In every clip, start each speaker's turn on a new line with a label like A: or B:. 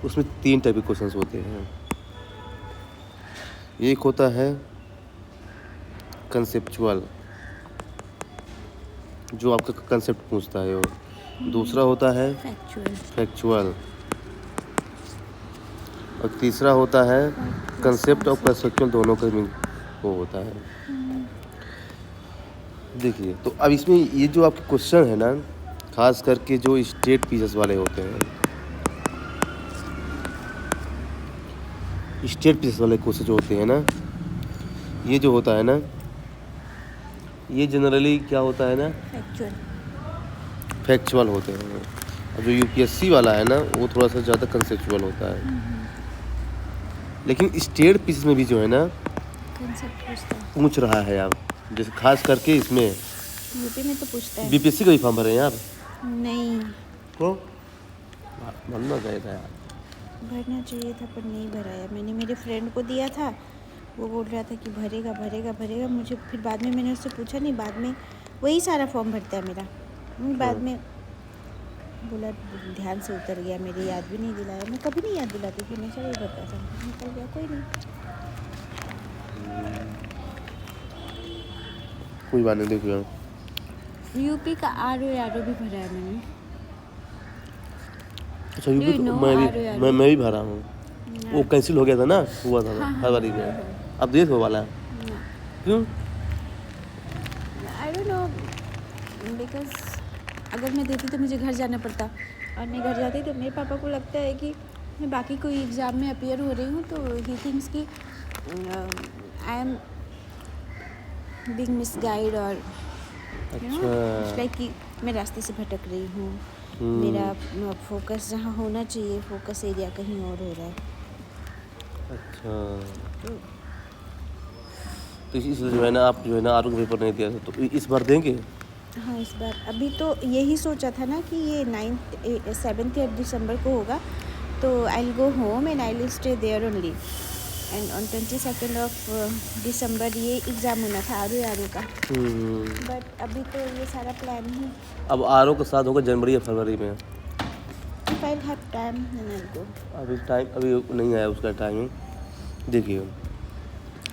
A: उसमें 3 टाइप के क्वेश्चंस होते हैं। एक होता है कंसेप्चुअल, जो आपका कंसेप्ट पूछता है, और दूसरा होता है फैक्चुअल, और तीसरा होता है कंसेप्ट और कंसेप्चुअल दोनों का वो होता है। देखिए, तो अब इसमें ये जो आपके क्वेश्चन है ना, खास करके जो स्टेट पीसेस वाले होते हैं, स्टेट पीसेस वाले क्वेश्चन जो होते हैं ना, ये जो होता है ना, ये जनरली क्या होता है ना, फैक्चुअल होते हैं। अब जो यूपीएससी वाला है ना, वो थोड़ा सा ज़्यादा कंसेप्चुअल होता है। लेकिन स्टेट पीसेस में भी जो है ना, पूछ रहा है आप, जैसे खास करके इसमें
B: यूपी में तो पूछता है।
A: बीपीएससी का भी फॉर्म भरे हैं आप?
B: नहीं।
A: तो भरना चाहिए था यार।
B: भरना चाहिए था पर नहीं भराया। मैंने मेरे फ्रेंड को दिया था, वो बोल रहा था कि भरेगा भरेगा भरेगा। मुझे फिर बाद में मैंने उससे पूछा नहीं, बाद में वही सारा फॉर्म भरता है मेरा। बाद में बोला ध्यान से उतर गया, मेरे याद भी नहीं दिलाया। मैं कभी नहीं याद दिलाती थी, हमेशा वही भरता था। निकल गया, कोई नहीं।
A: कोई बात नहीं, देखिए
B: यूपी का आरो भी भरा है मैंने।
A: अच्छा, यूपी मैं भी भरा हूँ। वो कैंसिल हो गया था ना, हुआ था फरवरी में। अब डेट हो वाला है। क्यों?
B: आई डोंट नो, बिकॉज अगर मैं देती तो मुझे घर जाना पड़ता, और मैं घर जाती तो मेरे पापा को लगता है कि मैं बाकी कोई एग्ज़ाम में अपीयर हो रही हूँ, तो ही थिंक्स कि आई एम बिग मिसगाइड, और लाइक कि मैं रास्ते से भटक रही हूँ। मेरा फोकस जहाँ होना चाहिए, फोकस एरिया कहीं और हो रहा है।
A: अच्छा, तो इसलिए जो है ना, आप जो है ना आरों का पेपर नहीं दिया था, तो इस बार देंगे?
B: हाँ, इस बार अभी तो यही सोचा था ना कि ये 7th दिसंबर को होगा, तो I will go home and I will stay there only, and on 22 दिसंबर ये एग्ज़ाम होना था आरो का। बट अभी तो ये सारा प्लान ही।
A: अब आरो के साथ होगा जनवरी या फरवरी में।
B: If I'll have time, then I'll go.
A: अभी टाइम अभी नहीं आया उसका टाइम। देखिए,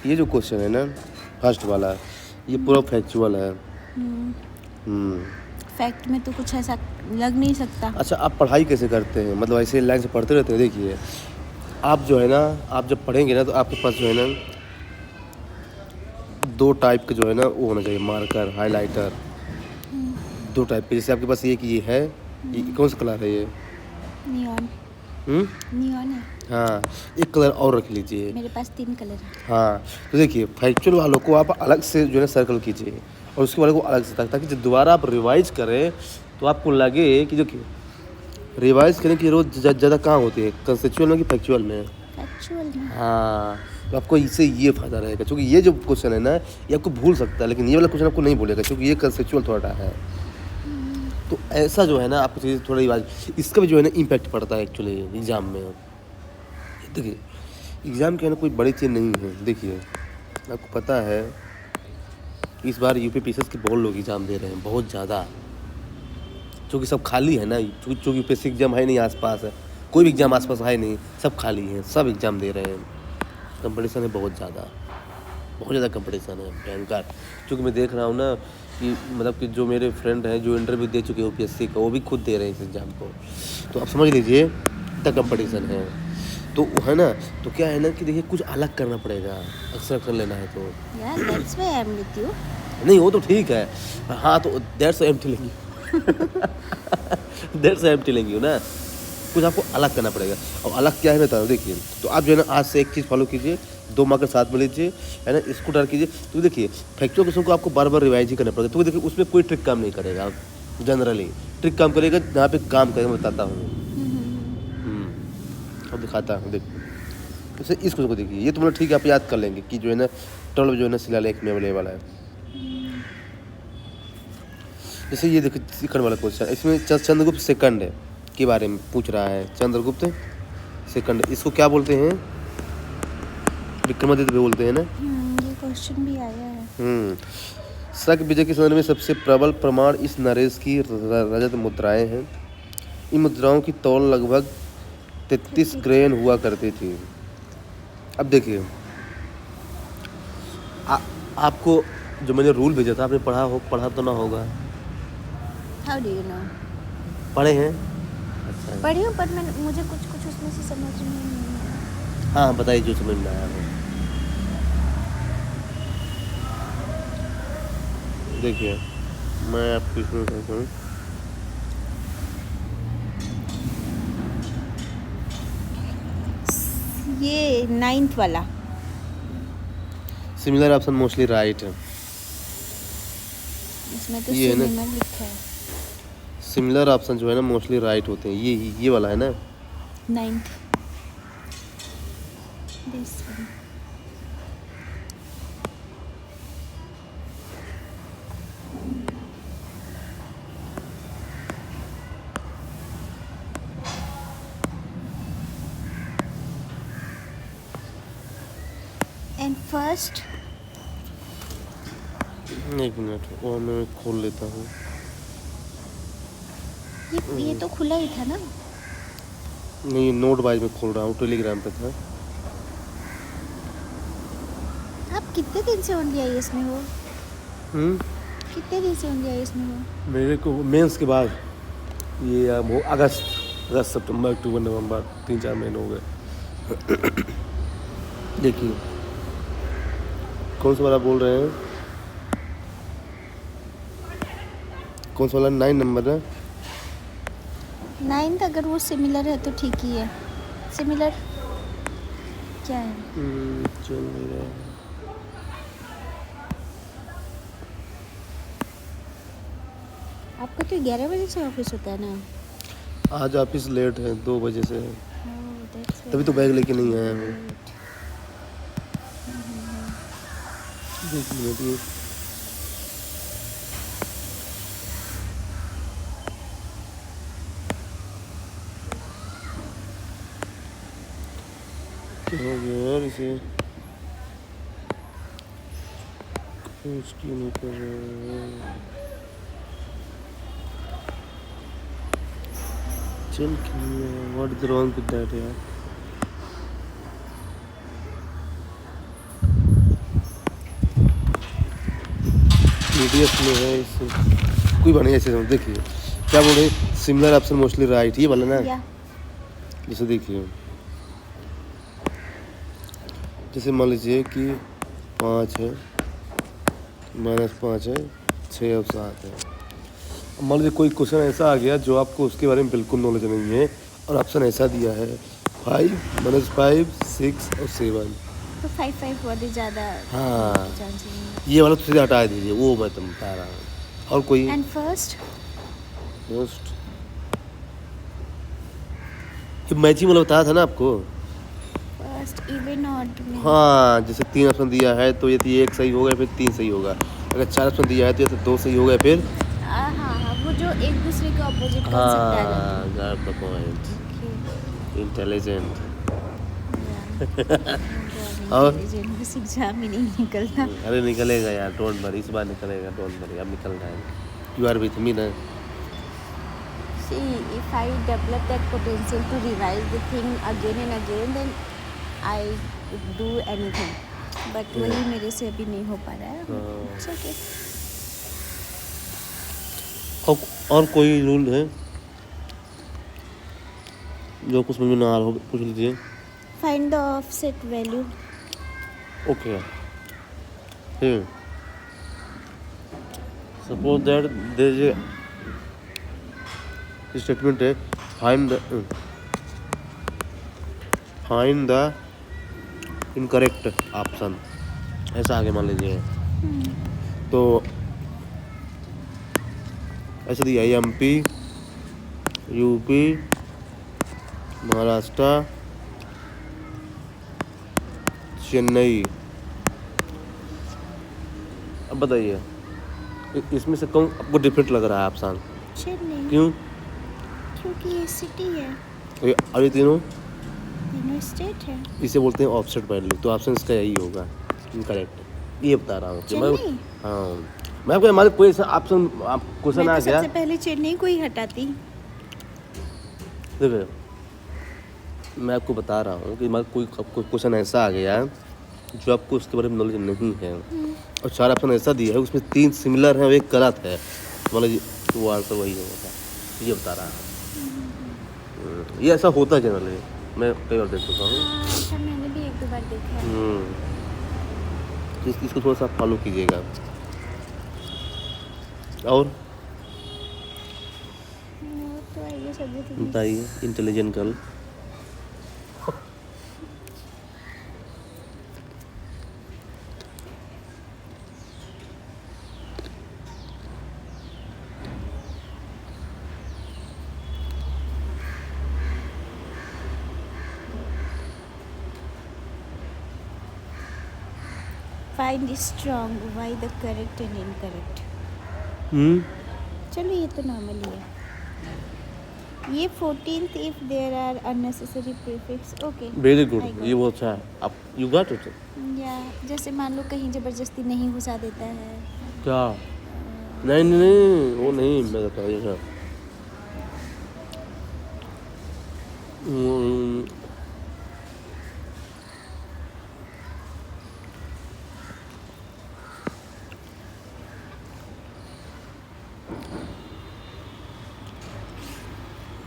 A: ये जो क्वेश्चन है ना, फर्स्ट वाला, ये पूरा फैक्चुअल है।
B: फैक्ट में तो कुछ ऐसा लग नहीं सकता।
A: अच्छा, आप पढ़ाई कैसे करते हैं? मतलब ऐसे लाइन से पढ़ते रहते हैं? देखिए, आप जो है ना, आप जब पढ़ेंगे ना, तो आपके पास जो है ना 2 टाइप के जो है ना वो होना चाहिए, मार्कर, हाइलाइटर। 2 टाइप के, जैसे आपके पास एक ये है, ये कौन सा कलर है ये?
B: नियॉन। नियॉन है।
A: हाँ, एक कलर और रख लीजिए।
B: मेरे पास 3 कलर है।
A: हाँ, तो देखिए, फैक्चुअल वालों को आप अलग से जो है ना सर्कल कीजिए, और उसके वाले को अलग से, ताकि जब दोबारा आप रिवाइज करें तो आपको लगे कि देखिए, रिवाइज करने की जरूरत ज़्यादा कहाँ होती है, कंसेप्चुअल में कि फैक्चुअल में? फैक्चुअल में। हाँ, तो आपको इससे ये फ़ायदा रहेगा, क्योंकि ये जो क्वेश्चन है ना, ये आपको भूल सकता है, लेकिन ये वाला क्वेश्चन आपको नहीं भूलेगा, क्योंकि ये कंसेप्चुअल थोड़ा है। तो ऐसा जो है ना, आपको चीज़ थोड़ा रिवाइज, इसका भी जो है ना इम्पैक्ट पड़ता है एक्चुअली एग्ज़ाम में। देखिए, एग्ज़ाम के है ना कोई बड़ी चीज़ नहीं है। देखिए, आपको पता है इस बार यूपी पीसीएस के बहुत लोग एग्ज़ाम दे रहे हैं, बहुत ज़्यादा, क्योंकि सब खाली है ना, क्योंकि यूपीएससी एग्ज़ाम है नहीं आसपास है, कोई भी एग्ज़ाम आसपास है नहीं, सब खाली हैं, सब एग्ज़ाम दे रहे हैं। कंपटीशन है बहुत ज़्यादा कंपटीशन है, भयंकर। क्योंकि मैं देख रहा हूँ ना कि मतलब कि जो मेरे फ्रेंड हैं जो इंटरव्यू दे चुके हैं यूपीएससी का, वो भी खुद दे रहे हैं इस एग्ज़ाम को। तो आप समझ लीजिए इतना कंपटीशन है, तो है ना, तो क्या है ना कि देखिए, कुछ अलग करना पड़ेगा, अक्सर लेना है तो।
B: That's why I'm with you.
A: नहीं, वो तो ठीक है। हाँ, तो that's I am telling you ना, कुछ आपको अलग करना पड़ेगा। और अलग क्या है मैं बता रहा हूँ। देखिए, तो आप जो है ना आज से एक चीज़ फॉलो कीजिए, 2 मार्कर साथ में लीजिए, है ना, इसको डर कीजिए। तो देखिए, फैक्चुअल क्वेश्चन को आपको बार बार रिवाइज ही करना पड़ेगा। तो देखिए, उसमें कोई ट्रिक काम नहीं करेगा, जनरली ट्रिक काम करेगा जहाँ पे काम करेगा, मैं बताता हूँ। अब दिखाता हूँ, देखिए, जैसे इस क्वेश्चन को देखिए, ये तो मतलब ठीक है, आप याद कर लेंगे कि जो है ना 12 जो है ना शिलालेख में अवेलेबल है। जैसे ये देखिए, सेकंड वाला क्वेश्चन, इसमें चंद्रगुप्त सेकंड के बारे में पूछ रहा है। चंद्रगुप्त सेकंड, इसको क्या बोलते हैं? विक्रमादित्य बोलते हैं ना।
B: ये क्वेश्चन भी आया है।
A: शक विजय के संदर्भ में सबसे प्रबल प्रमाण इस नरेश की रजत मुद्राएं हैं। इन मुद्राओं की तौल लगभग 33 ग्रेन हुआ करती थी। अब देखिए आपको जो मैंने रूल भेजा था आपने पढ़ा तो ना होगा।
B: How do you know?
A: पढ़े हैं? अच्छा है।
B: पढ़ी हूँ पर मुझे कुछ कुछ उसमें से समझ में नहीं आया।
A: हाँ बताइए जो समझ में आया है। देखिए मैं आपको इसमें कहता हूँ
B: ये 9th वाला।
A: सिमिलर ऑप्शन मोस्टली राइट है।
B: इसमें तो
A: ये है ना?
B: सिमिलर लिखा है।
A: सिमिलर ऑप्शन जो है ना मोस्टली राइट होते हैं। ये वाला है ना?
B: 9th this one. And first
A: एक मिनट और मैं खोल लेता हूँ।
B: ये तो खुला ही था ना।
A: नहीं नोट वाइज में खोल रहा हूँ, टेलीग्राम पे था।
B: आप कितने दिन से ऑन DIS में हो? कितने दिन से ऑन DIS में हो?
A: मेरे को मेंस के बाद ये वो अगस्त सितंबर अक्टूबर नवंबर 3-4 महीने हो गए। देखिए कौन सा वाला बोल रहे हैं? कौन सा वाला 9 नंबर है?
B: 9th अगर वो सिमिलर है तो ठीक ही है। सिमिलर क्या है?
A: चल नहीं रहा है।
B: आपका तो 11 बजे से ऑफिस होता है ना?
A: आज ऑफिस लेट है 2 बजे से।
B: Oh, that's
A: तभी तो बैग लेके नहीं आया हूँ।
B: great.
A: एक मिनट ये क्या हो गया यार इसे कुछ क्यों नहीं कर रहा है? चल क्यों what is wrong with that यार? PDF में है इससे कोई बढ़िया चीज़। देखिए क्या बोल रहे हैं? सिमिलर ऑप्शन मोस्टली राइट ये वाला ना?
B: या
A: जैसे देखिए जैसे मान लीजिए कि 5 है -5 है 6 और 7 है। अब मान लीजिए कोई क्वेश्चन ऐसा आ गया जो आपको उसके बारे में बिल्कुल नॉलेज नहीं है और ऑप्शन ऐसा दिया है 5 -5 6 और 7।
B: तो 5 बहुत ही ज़्यादा
A: हाँ
B: चांस नहीं है।
A: ये वाला तो सीधे हटा दीजिए, वो मैं तुम बता रहा हूँ। और कोई
B: एंड फर्स्ट
A: मोस्ट ये मैचिंग वाला बताया था ना आपको?
B: फर्स्ट इवन ऑड में।
A: हाँ जैसे 3 ऑप्शन दिया है तो यदि 1 सही होगा फिर 3 सही होगा। अगर 4 ऑप्शन दिया है तो या तो 2 सही होगा फिर
B: हाँ हाँ वो जो एक दूसरे के ऑपोजिट कॉन्सेप्ट आ जाते
A: हाँ गॉट द पॉइंट।
B: हैं।
A: इंटेलिजेंट।
B: और बस एग्जाम ही नहीं निकलता।
A: अरे निकलेगा यार, डोंट वरी, इस बार निकलेगा, डोंट वरी, अब निकल जाएगा। यू आर विथ मी ना?
B: See, if I develop that potential to revise the thing again and again, then I would do anything. But वही मेरे से अभी नहीं हो पा रहा है। It's okay.
A: और कोई रूल है जो कुछ समझ में ना आ रहा हो पूछ लीजिए।
B: Find the offset value.
A: Okay here suppose that there is a statement है find the incorrect option, ऐसा आगे मान लीजिए। तो ऐसे दिया MP UP महाराष्ट्र चेन्नई। अब बताइए इसमें से कौन आपको डिफरेंट लग रहा है ऑप्शन?
B: चेन्नई।
A: क्यों?
B: क्योंकि ये सिटी है,
A: और ये तीनों
B: स्टेट है।
A: इसे बोलते हैं ऑफसेट वैल्यू, तो ऑप्शन इसका यही होगा इनकरेक्ट। ये बता रहा हूँ कि मैं
B: चेन्नई।
A: हाँ मैं आपको हमारे कोई ऐसा ऑप्शन क्वेश्चन
B: मैं
A: आ
B: तो
A: गया
B: सबसे पहले चेन्नई को ही हटाती।
A: देखिए मैं आपको बता रहा हूँ कि मतलब कोई क्वेश्चन ऐसा आ गया है जो आपको उसके बारे में नॉलेज नहीं है और 4 ऑप्शन ऐसा दिया है उसमें 3 सिमिलर हैं और एक गलत है, मतलब वो आंसर वही होगा, ये बता रहा है। ये ऐसा होता है जनरली, मैं कई बार देख चुका हूँ।
B: हाँ, ऐसा मैंने भी 1-2 बार देखा है।
A: इसको थोड़ा सा फॉलो कीजिएगा। और
B: वो तो आई गेस एवरीथिंग
A: बताइए, intelligent girl.
B: Find strong why the correct and incorrect. चलो ये तो नॉर्मल ही है। ये 14th if there are unnecessary prefix. Okay,
A: very good, ये बहुत अच्छा है। आप यू गॉट इट।
B: या जैसे मान लो कहीं ज़बरदस्ती नहीं घुसा देता है।
A: क्या? नहीं नहीं नहीं, वो नहीं, मैं बता रहा हूँ।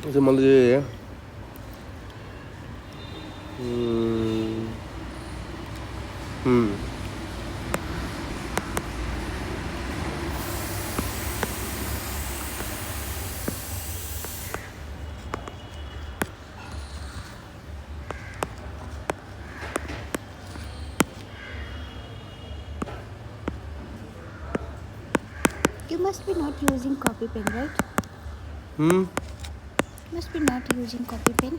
A: जैसे मान लीजिए
B: You must be not using copy pen, right? Must be not using copy pen.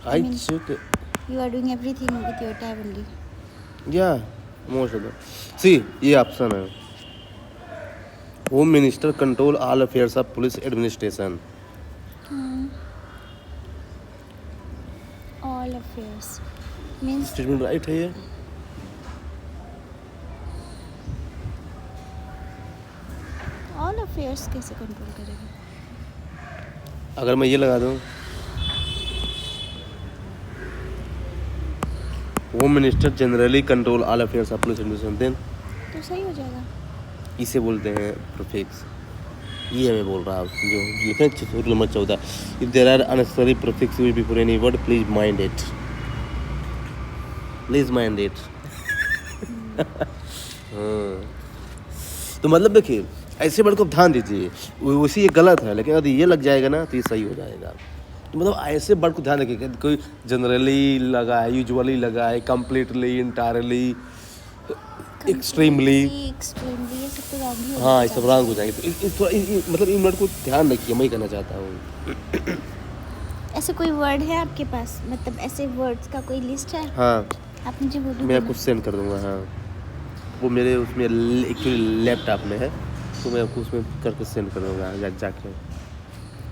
B: I
A: I
B: mean,
A: should,
B: you are doing everything with your tab only.
A: yeah, most of them. See, ये option है, home minister control all affairs of police administration.
B: All affairs means
A: statement right है ये?
B: all affairs कैसे control करेगा?
A: अगर मैं ये लगा दूं, home minister generally control all affairs of police administration, then
B: तो सही हो जाएगा।
A: इसे बोलते हैं प्रीफिक्स। ये मैं बोल रहा हूँ जो लिखा है rule number 14, if there are unnecessary prefix before any word please mind it, please mind it. तो मतलब देखिए, ऐसे वर्ड को ध्यान दीजिए, वैसे ये गलत है लेकिन यदि ये लग जाएगा ना तो ये सही हो जाएगा। तो मतलब ऐसे वर्ड को ध्यान रखिए, कोई जनरली लगा है, यूजुअली लगा है, कंप्लीटली, इंटायरली, एक्सट्रीमली,
B: एक्सट्रीमली ये सब तो रॉन्ग ही हो
A: हाँ ये
B: जाएगा।
A: सब रॉन्ग हो जाएंगे। तो थोड़ा मतलब इन वर्ड को ध्यान रखिए, मैं ही कहना चाहता हूँ।
B: ऐसे कोई वर्ड है आपके पास, मतलब ऐसे वर्ड्स का कोई लिस्ट है?
A: हाँ,
B: आप मुझे बोलो।
A: मैं आपको सेंड कर दूंगा। हाँ, वो मेरे उसमें एक्चुअली लैपटॉप में है, तो मैं आपको उसमें करके सेंड कर दूंगा जाके,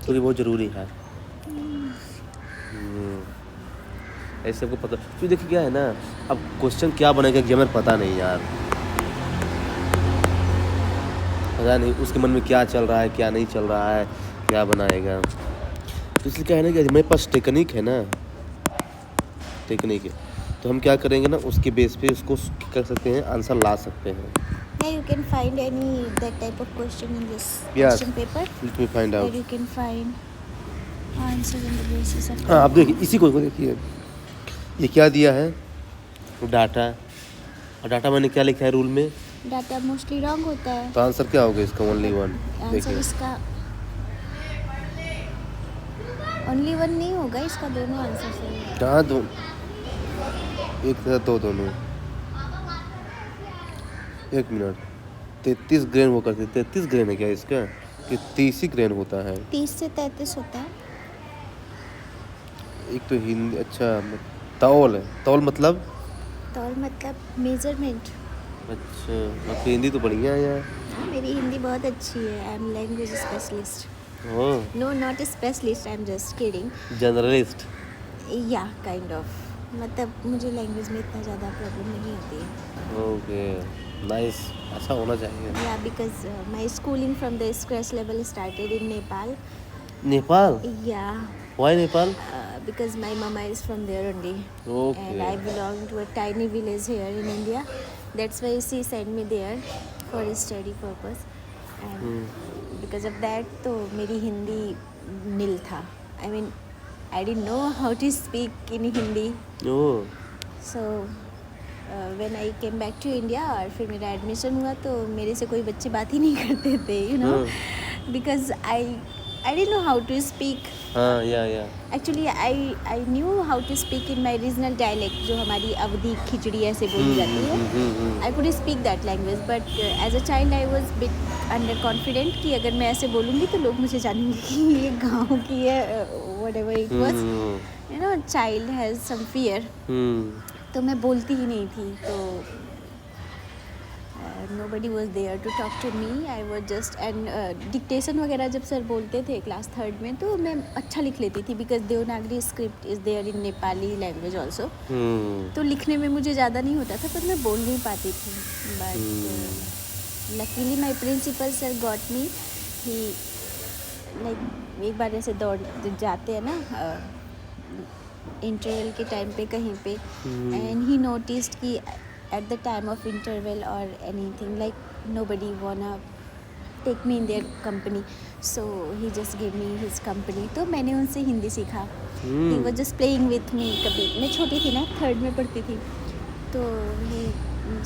A: तो ये बहुत ज़रूरी है। ऐसे आपको पता, तो देखिए क्या है ना, अब क्वेश्चन क्या बनेगा एग्जामिनर पता नहीं यार, पता नहीं उसके मन में क्या चल रहा है, क्या नहीं चल रहा है, क्या बनाएगा। तो इसलिए क्या है ना कि मेरे पास टेक्निक है ना, टेक्निक है, तो हम क्या करेंगे ना, उसके बेस पे उसको कर सकते हैं, आंसर ला सकते हैं।
B: Yeah, you can find any that type of question in this
A: Yes.
B: question paper.
A: Let me find out.
B: Where you can find answer on the basis of.
A: हाँ, आप देखिए इसी को देखिए, ये क्या दिया है, डाटा, और डाटा मैंने क्या लिखा है रूल में,
B: डाटा मोस्टली रॉन्ग होता है।
A: तो आंसर क्या होगा इसका, ओनली वन।
B: आंसर
A: देखिए
B: इसका ओनली वन नहीं होगा, इसका दोनों आंसर सही है।
A: कहाँ दो, एक था दो, दोनों। एक मिनट, 33 ग्रेन वो करते, 33 ग्रेन है क्या इसका, कि 30 ही ग्रेन होता है?
B: 30 से 33 होता है।
A: एक तो हिंदी, अच्छा तौल है, तौल मतलब,
B: तौल मतलब मेजरमेंट।
A: अच्छा आपकी हिंदी तो बढ़िया है यार।
B: मेरी हिंदी बहुत अच्छी है। I am language specialist.
A: हाँ,
B: no not specialist, I am just kidding.
A: Journalist.
B: या काइंड ऑफ, मतलब मुझे लैंग्वेज में इतना ज़्यादा प्रॉब्लम नहीं होती है।
A: ओके, नाइस, ऐसा होना चाहिए।
B: Yeah, because my schooling from the scratch level started in Nepal.
A: Nepal?
B: Yeah,
A: why Nepal?
B: because my mama is from there only.
A: Okay.
B: And I belong to a tiny village here in India. That's why she sent me there for a study purpose. And because of that, तो मेरी Hindi nil था. I mean, I didn't know how to speak in Hindi.
A: Oh
B: So when I came back to India और फिर मेरा admission हुआ तो मेरे से कोई बच्चे बात ही नहीं करते थे, you know, because I didn't know how to speak.
A: हाँ या
B: Actually, I knew how to speak in my regional dialect, जो हमारी अवधी खिचड़ी ऐसे बोली जाती है. I could speak that language, but as a child I was bit underconfident कि अगर मैं ऐसे बोलूँगी तो लोग मुझे जानेंगे कि ये गाँव की है, whatever it was. You know, child has some fear. तो मैं बोलती ही नहीं थी. तो nobody was there to talk to me. I was just and dictation वगैरह जब सर बोलते थे क्लास 3rd में तो मैं अच्छा लिख लेती थी because Devanagari script is there in Nepali language also. तो लिखने में मुझे ज़्यादा नहीं होता था पर मैं बोल नहीं पाती थी. But luckily my principal sir got me. He like एक बार ऐसे दौड़ जाते हैं ना इंटरवल के टाइम पे कहीं पे, एंड ही नोटिस्ड कि at the time of interval or anything, like nobody wanna take me in their company, so he just gave me his company. तो मैंने उनसे हिंदी सीखा. He was just playing with me. कभी मैं छोटी थी ना, 3rd में पढ़ती थी, तो he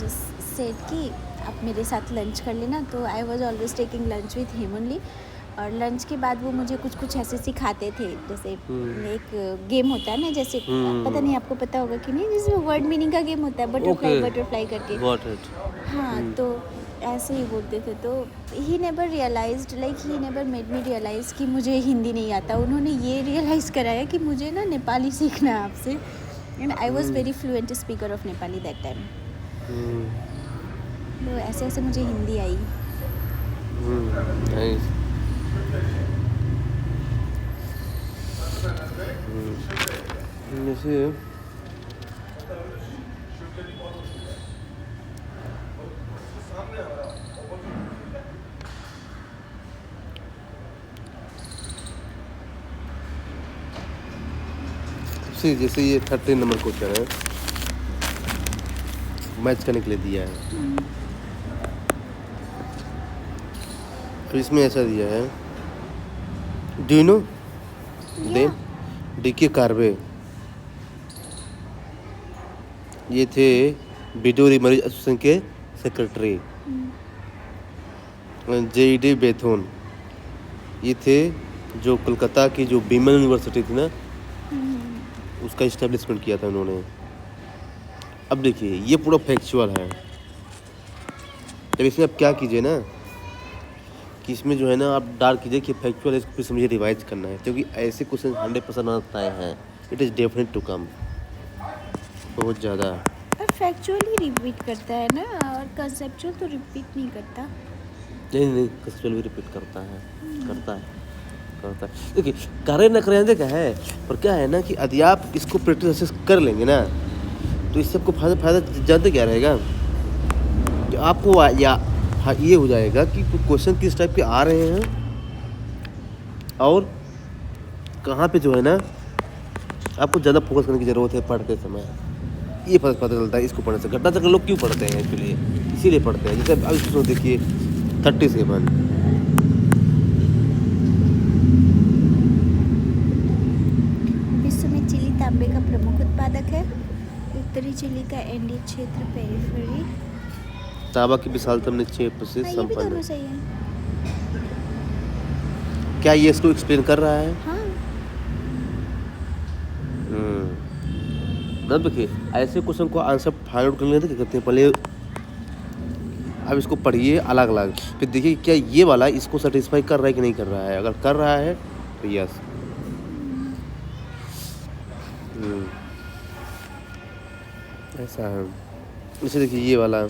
B: just said कि आप मेरे साथ लंच कर लेना. तो I was always taking lunch with him only. और लंच के बाद वो मुझे कुछ कुछ ऐसे सिखाते थे, जैसे एक गेम होता है ना, जैसे पता नहीं आपको पता होगा कि नहीं, जिसमें वर्ड मीनिंग का गेम होता है, बटरफ्लाई करके. हाँ, तो ऐसे ही बोलते थे. तो he never realised, like he never made me realise कि मुझे हिंदी नहीं आता. उन्होंने ये रियलाइज़ कराया कि मुझे ना नेपाली सीखना है आपसे. And I was very fluent speaker of Nepali that time. तो ऐसे ऐसे मुझे हिंदी आई.
A: जैसे जैसे ये 13 नंबर क्वेश्चन है, मैच करने के लिए दिया है. तो इसमें ऐसा दिया है, do you know they DK. Karve ये थे विडोरी मरीज एसोसिएशन के सेक्रेटरी. जे.डी. बेथून ये थे जो कोलकाता की जो विमेन यूनिवर्सिटी थी ना, उसका इस्टेब्लिशमेंट किया था उन्होंने. अब देखिए ये पूरा फैक्चुअल है. तब इसमें आप क्या कीजिए ना कि इसमें जो है ना आप डाल कीजिए कि फैक्चुअल है, इसको फिर से मुझे रिवाइज करना है, क्योंकि ऐसे क्वेश्चन 100% आते हैं. It is definite to come. बहुत ज़्यादा.
B: और फैक्चुअल ही रिपीट करता है ना, और कंसेप्चुअल तो रिपीट नहीं करता.
A: नहीं कंसेप्चुअल भी रिपीट करता है. देखिए करे न करें क्या है, पर क्या है ना कि यदि आप इसको प्रैक्टिस कर लेंगे ना तो इससे आपको फ़ायदा जानते क्या रहेगा कि आपको ये हो जाएगा कि क्वेश्चन किस टाइप के आ रहे हैं और कहाँ पे जो है ना आपको ज़्यादा फोकस करने की ज़रूरत है पढ़ते समय. ये पता चलता है इसको पढ़ने से. घटना चक्र लोग क्यों पढ़ते हैं एक्चुअली, इसीलिए पढ़ते हैं. जैसे अब इसको देखिए 37
B: विश्व में चिली तांबे का प्रमुख उत्पादक है. उत्तरी चिली का एंडी क्षेत्र पेरिफेरी.
A: तांबा की विशालता में क्षेत्र से
B: ये भी
A: संपन्न
B: दोनों
A: है.
B: सही है.
A: क्या ये इसको एक्सप्लेन कर रहा है?
B: हाँ,
A: मतलब देखिए ऐसे क्वेश्चन को आंसर फाइंड आउट करने क्या करते हैं, पहले आप इसको पढ़िए अलग अलग, फिर देखिए क्या ये वाला इसको सेटिस्फाई कर रहा है कि नहीं कर रहा है. अगर कर रहा है तो यस. ऐसा है. इसे देखिए ये वाला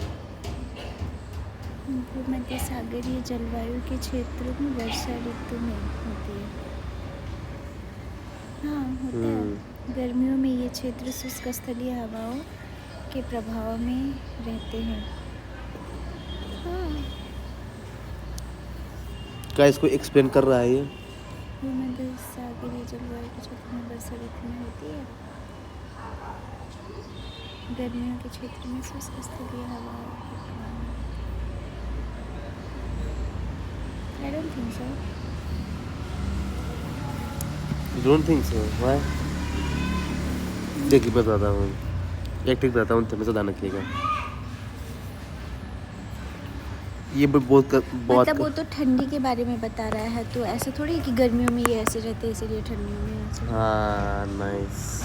B: भूमध्य सागरीय जलवायु के क्षेत्र में वर्षा ऋतु में होती है. हाँ, होता है. गर्मियों में ये क्षेत्र शुष्क स्थलीय हवाओं के प्रभाव में रहते हैं. हाँ.
A: क्या इसको एक्सप्लेन कर रहा है ये?
B: भूमध्य सागरीय जलवायु के क्षेत्र में वर्षा ऋतु में होती है। गर्मियों के क्षेत्र में शुष्क स्थलीय हवा। I don't think so.
A: You don't think so? Why? देखिए बताता हूँ, एक ट्रिक बताता हूँ, हमेशा ध्यान रखिएगा। ये बहुत
B: मतलब वो तो ठंडी के बारे में बता रहा है, तो ऐसा थोड़ी है कि गर्मियों में ये ऐसे रहते हैं इसलिए ठंडियों में ऐसे।
A: हाँ नाइस।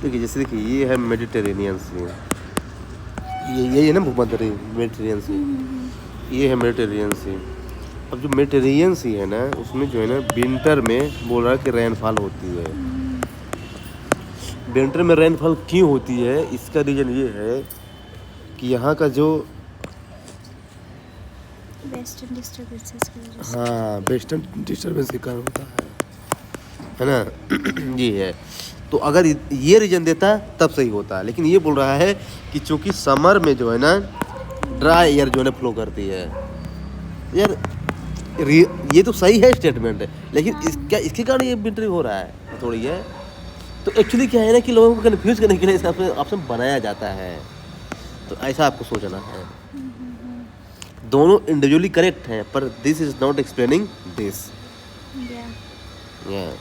A: देखिए जैसे देखिए ये है मेडिटेरेनियन सी, ये है ना भूमध्य मेडिटेरेनियन सी, ये है मेडिटेरेनियन सी। अब जो मेडिटेरेनियन सी है ना उसमें जो है ना विंटर में बोल रहा है कि रेनफॉल होती है। विंटर में रेनफॉल क्यों होती है, इसका रीज़न ये है कि यहाँ का जो
B: वेस्टर्न डिस्टर्बेंसेस की वजह से।
A: हाँ वेस्टर्न डिस्टर्बेंस के कारण होता है ना। ये है, तो अगर ये रीजन देता तब सही होता, लेकिन ये बोल रहा है कि चूंकि समर में जो है ना ड्राई एयर जो है ना फ्लो करती है। यार ये तो सही है स्टेटमेंट है, लेकिन इसके कारण ये विंटर हो रहा है थोड़ी है। तो एक्चुअली क्या है ना कि लोगों को कन्फ्यूज करने के लिए इसका ऑप्शन बनाया जाता है, तो ऐसा आपको सोचना है। दोनों इंडिविजुअली करेक्ट हैं, पर this is not explaining this. या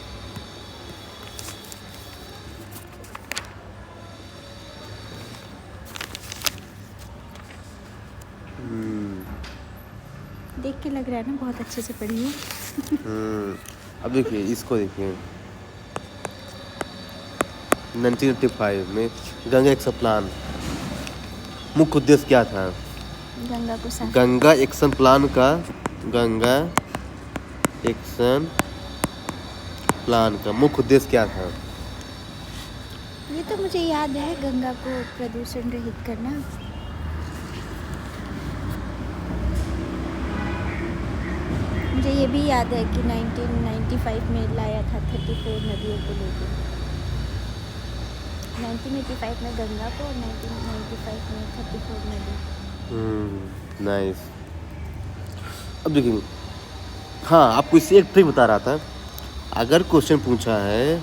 B: देख के लग रहा है ना बहुत अच्छे से पढ़ी है।
A: अब देखिए इसको देखिए 1985 में गंगा एक्शन प्लान मुख्य उद्देश्य क्या था?
B: गंगा को साफ।
A: गंगा एक्शन प्लान का मुख्य उद्देश्य क्या था?
B: ये तो मुझे याद है, गंगा को प्रदूषण रहित करना। मुझे ये भी याद है कि 1995 में लाया था 34 नदियों को लेकर। 1985 में गंगा को और 1995 में 34 नदी।
A: नाइस। अब देखिए, हाँ आपको इससे एक ट्रिक बता रहा था। अगर क्वेश्चन पूछा है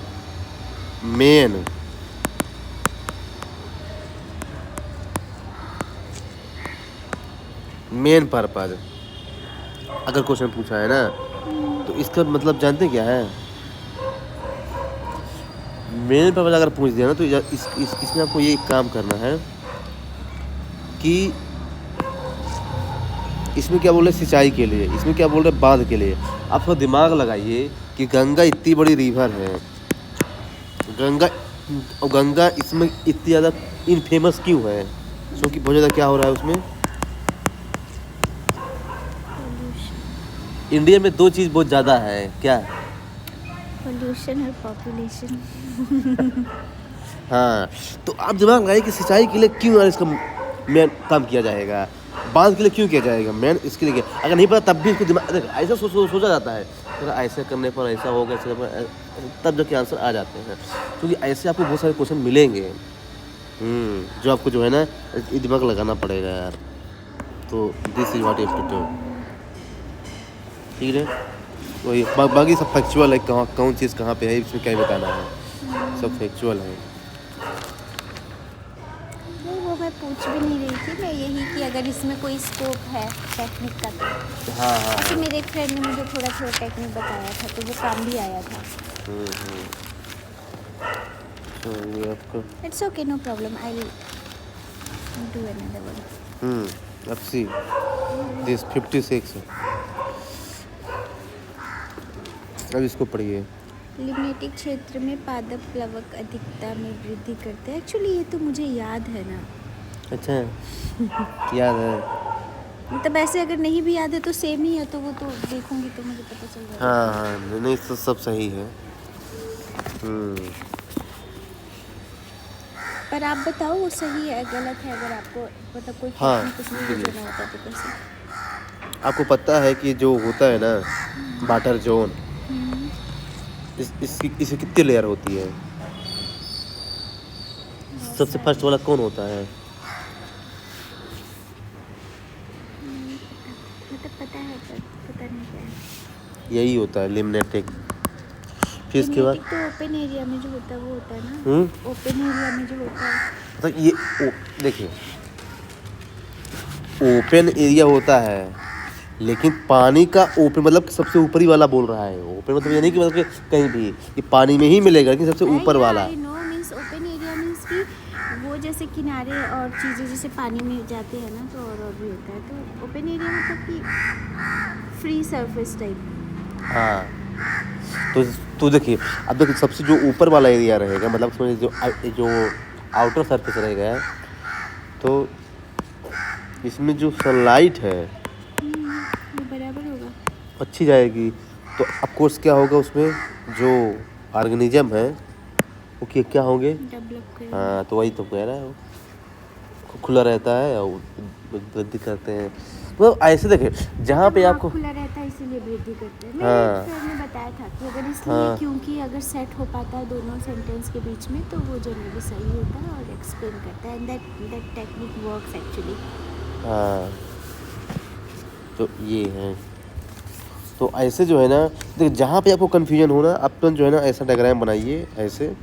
A: मेन पर्पज, अगर क्वेश्चन पूछा है ना तो इसका मतलब जानते क्या है? मेन पर्पज अगर पूछ दिया ना तो इसमें आपको ये काम करना है कि इसमें क्या बोल रहे सिंचाई के लिए, इसमें क्या बोल रहे बांध के लिए। आप थोड़ा दिमाग लगाइए कि गंगा इतनी बड़ी रिवर है, गंगा इसमें इतनी ज़्यादा इनफेमस क्यों है? क्योंकि बहुत ज़्यादा क्या हो रहा है उसमें, इंडिया में दो चीज़ बहुत ज़्यादा है। क्या?
B: पोल्यूशन और पॉपुलेशन।
A: हाँ, तो आप दिमाग लगाइए कि सिंचाई के लिए क्यों यार इसका मेन काम किया जाएगा, बांध के लिए क्यों किया जाएगा, मेन इसके लिए किया। अगर नहीं पता तब भी इसको दिमाग ऐसा सोचा जाता है, अगर ऐसे करने पर ऐसा होगा, ऐसे पर तब जाके आंसर आ जाते हैं। क्योंकि ऐसे आपको बहुत सारे क्वेश्चन मिलेंगे जो आपको जो है ना दिमाग लगाना पड़ेगा यार। तो this is what you have to do, ठीक है। वही बाकी सब फैक्चुअल है, कौन चीज़ कहाँ पे है, इसमें क्या बताना है, सब फैक्चुअल है।
B: नहीं, वो मैं पूछ भी नहीं रही थी, मैं यही कि अगर इसमें कोई स्कोप है टेक्निक का तो।
A: हाँ
B: क्योंकि मेरे एक फ्रेंड ने मुझे थोड़ा टेक्निक बताया था, तो वो काम भी आया था।
A: तो ये आपको
B: it's okay, no problem, I will do another one.
A: let's see this 56। अब इसको पढ़िए।
B: लिग्नेटिक क्षेत्र में पादप प्लवक अधिकता में वृद्धि करते हैं। एक्चुअली ये तो मुझे याद है ना।
A: अच्छा याद है।
B: मतलब ऐसे अगर नहीं भी याद है तो सेम ही है, तो वो तो देखूंगी तो मुझे पता चल जाएगा।
A: हाँ नहीं तो सब सही है।
B: पर आप बताओ वो सही है गलत है, अगर आपको मतलब कोई कुछ नहीं देना होता तो कैसे?
A: आपको पता है कि जो होता है ना वाटर जोन, इसकी कितनी लेयर होती है? सबसे फर्स्ट वाला कौन होता है?
B: मतलब पता है पर पता नहीं क्या है।
A: यही होता है लिम्नेटिक। फिर इसके बाद
B: किनेटिक तो ओपन एरिया में जो होता है वो होता है ना,
A: हम्म
B: ओपन एरिया में जो होता है।
A: मतलब ये देखिए ओपन एरिया होता है, लेकिन पानी का ओपन मतलब सबसे ऊपरी वाला बोल रहा है। ओपन मतलब ये नहीं कि मतलब कि कहीं भी ये पानी में ही मिलेगा, लेकिन सबसे ऊपर वाला।
B: I know means open area means कि वो जैसे किनारे और चीज़ें जैसे पानी में जाते हैं ना, तो और भी होता है। तो ओपन एरिया मतलब कि फ्री सरफेस टाइप।
A: हाँ तो देखिए, अब देखिए सबसे जो ऊपर वाला एरिया रहेगा, मतलब समझिए जो आउटर सरफेस रहेगा, तो इसमें जो सनलाइट है
B: वो बराबर होगा।
A: अच्छी जाएगी। तो ऑफकोर्स क्या होगा उसमें, जो ऑर्गेनिज्म है वो क्या होंगे।
B: डेवलप करेंगे।
A: हाँ तो वही तो कह रहा है, वो खुला रहता है और वृद्धि करते हैं। मतलब ऐसे देखे जहाँ पे आपको
B: खुला रहता है इसीलिए वृद्धि करते हैं।
A: हाँ।
B: मेरे फ्रेंड ने बताया था कि अगर इसलिए
A: हाँ।
B: क्योंकि अगर सेट हो पाता है दोनों सेंटेंस के बीच में तो वो जनरली सही होता है और एक्सप्लेन करता है। And that technique works actually.
A: हाँ तो ये है। तो ऐसे जो है ना, देखिए जहाँ पे आपको कन्फ्यूजन हो ना, आप तुरंत जो है ना ऐसा डायग्राम बनाइए ऐसे,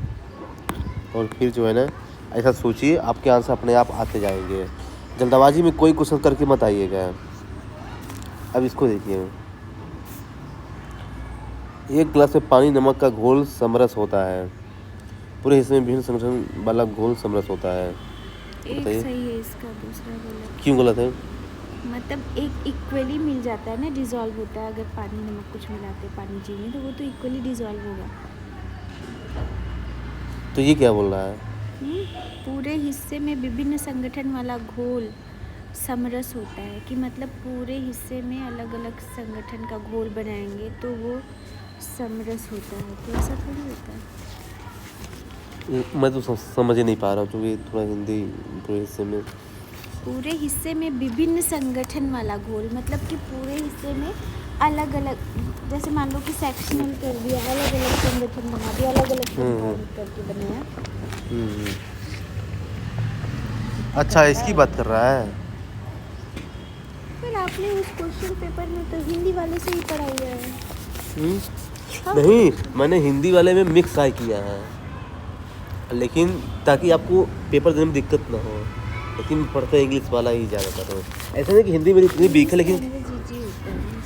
A: और फिर जो है ना ऐसा सोचिए, आपके आंसर अपने आप आते जाएंगे। जल्दबाजी में कोई क्वेश्चन करके मत आइएगा। अब इसको देखिए, एक गिलास में पानी नमक का घोल समरस होता है, पूरे हिस्से में विभिन्न संगठन वाला घोल समरस होता है।
B: एक
A: बताइए
B: सही है इसका, दूसरा गलत।
A: क्यों गलत है।
B: मतलब एक इक्वली मिल जाता है ना, डिज़ोल्व होता है। अगर पानी नमक कुछ मिलाते हैं पानी चीनी तो वो तो इक्वली डिज़ोल्व होगा।
A: तो ये क्या बोल रहा है।
B: पूरे हिस्से में विभिन्न संगठन वाला घोल समरस होता है, कि मतलब पूरे हिस्से में अलग अलग संगठन का घोल बनाएंगे तो वो समरस होता है। तो ऐसा थोड़ी होता है।
A: मैं तो समझ ही नहीं पा रहा हूँ, क्योंकि थोड़ा हिंदी पूरे हिस्से में।
B: पूरे हिस्से में विभिन्न संगठन वाला घोल मतलब कि पूरे हिस्से में अलग अलग, जैसे मान लो कि सेक्शनल कर दिया, अलग अलग संगठन बना दिया, अलग अलग कंपाउंड करके बनाया।
A: अच्छा इसकी बात कर रहा है।
B: पर आपने उस क्वेश्चन पेपर में तो हिंदी वाले से ही पढ़ा हुआ है।
A: नहीं, मैंने हिंदी वाले में मिक्स ट्राई किया है, लेकिन ताकि आपको पेपर देने में दिक्कत ना हो, लेकिन पढ़ते इंग्लिश वाला ही ज़्यादातर हो। ऐसा नहीं कि हिंदी मेरी इतनी वीक है, लेकिन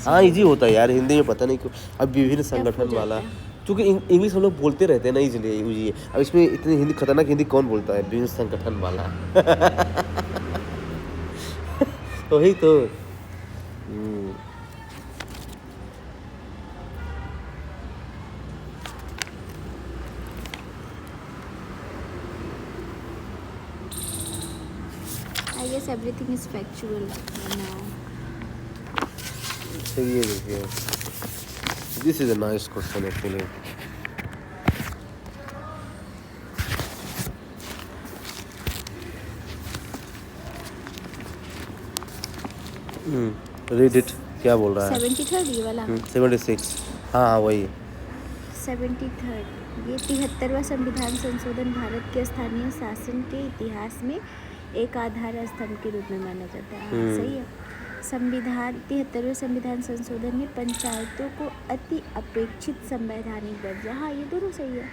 A: हाँ इजी होता है यार हिंदी में, पता नहीं क्यों। अब विभिन्न संगठन वाला, क्योंकि इंग्लिश हम लोग बोलते रहते हैं ना, इसलिए यूजी। अब इसमें इतनी हिंदी खतरनाक हिंदी कौन बोलता है, विभिन्न संगठन वाला। वही तो।
B: I guess everything is factual now.
A: ये देखिए, this is a nice question actually. Read it, क्या बोल रहा है।
B: 73rd ये वाला
A: 76। हाँ वही
B: 73rd। ये 73वां संविधान संशोधन भारत के स्थानीय शासन के इतिहास में एक आधार स्तंभ के रूप में माना जाता है। हाँ, सही है। संविधान 73वें संविधान संशोधन में पंचायतों को अति अपेक्षित संवैधानिक दर्जा, हाँ ये दोनों सही है।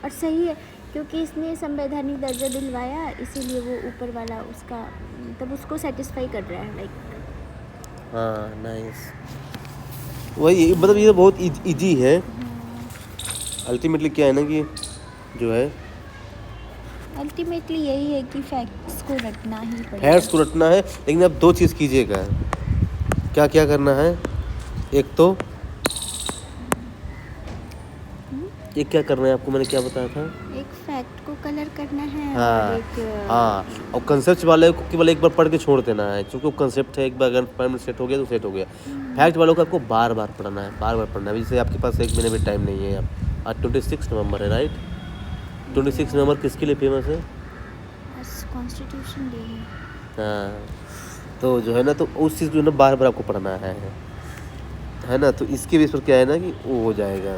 B: और सही है क्योंकि इसने संवैधानिक दर्जा दिलवाया, इसीलिए वो ऊपर वाला उसका मतलब उसको सेटिस्फाई कर रहा है। लाइक
A: हाँ नाइस, वही मतलब ये बहुत इजी है। अल्टीमेटली क्या है ना कि जो है
B: अल्टीमेटली यही है कि फैक्ट्स को रटना ही पड़ेगा।
A: फैक्ट्स को रटना है, लेकिन अब दो चीज़ कीजिएगा। क्या क्या करना है, एक तो एक क्या करना है आपको, मैंने क्या बताया था।
B: एक फैक्ट को कलर करना है
A: हाँ
B: और एक
A: हाँ, और कंसेप्ट वाले को केवल एक बार पढ़ के छोड़ देना है, क्योंकि वो कंसेप्ट है, एक बार अगर पढ़ में सेट हो गया तो सेट हो गया। फैक्ट वालों को आपको बार बार पढ़ना है, बार बार पढ़ना है। जैसे आपके पास एक महीने भी टाइम नहीं है। आज 26 नवंबर है, राइट। 26 नवंबर किसके लिए फेमस है।
B: कॉन्स्टिट्यूशन डे है।
A: हाँ तो जो है ना, तो उस चीज़ को जो है ना बार बार आपको पढ़ना है ना। तो इसके बेस पर क्या है ना कि वो हो जाएगा।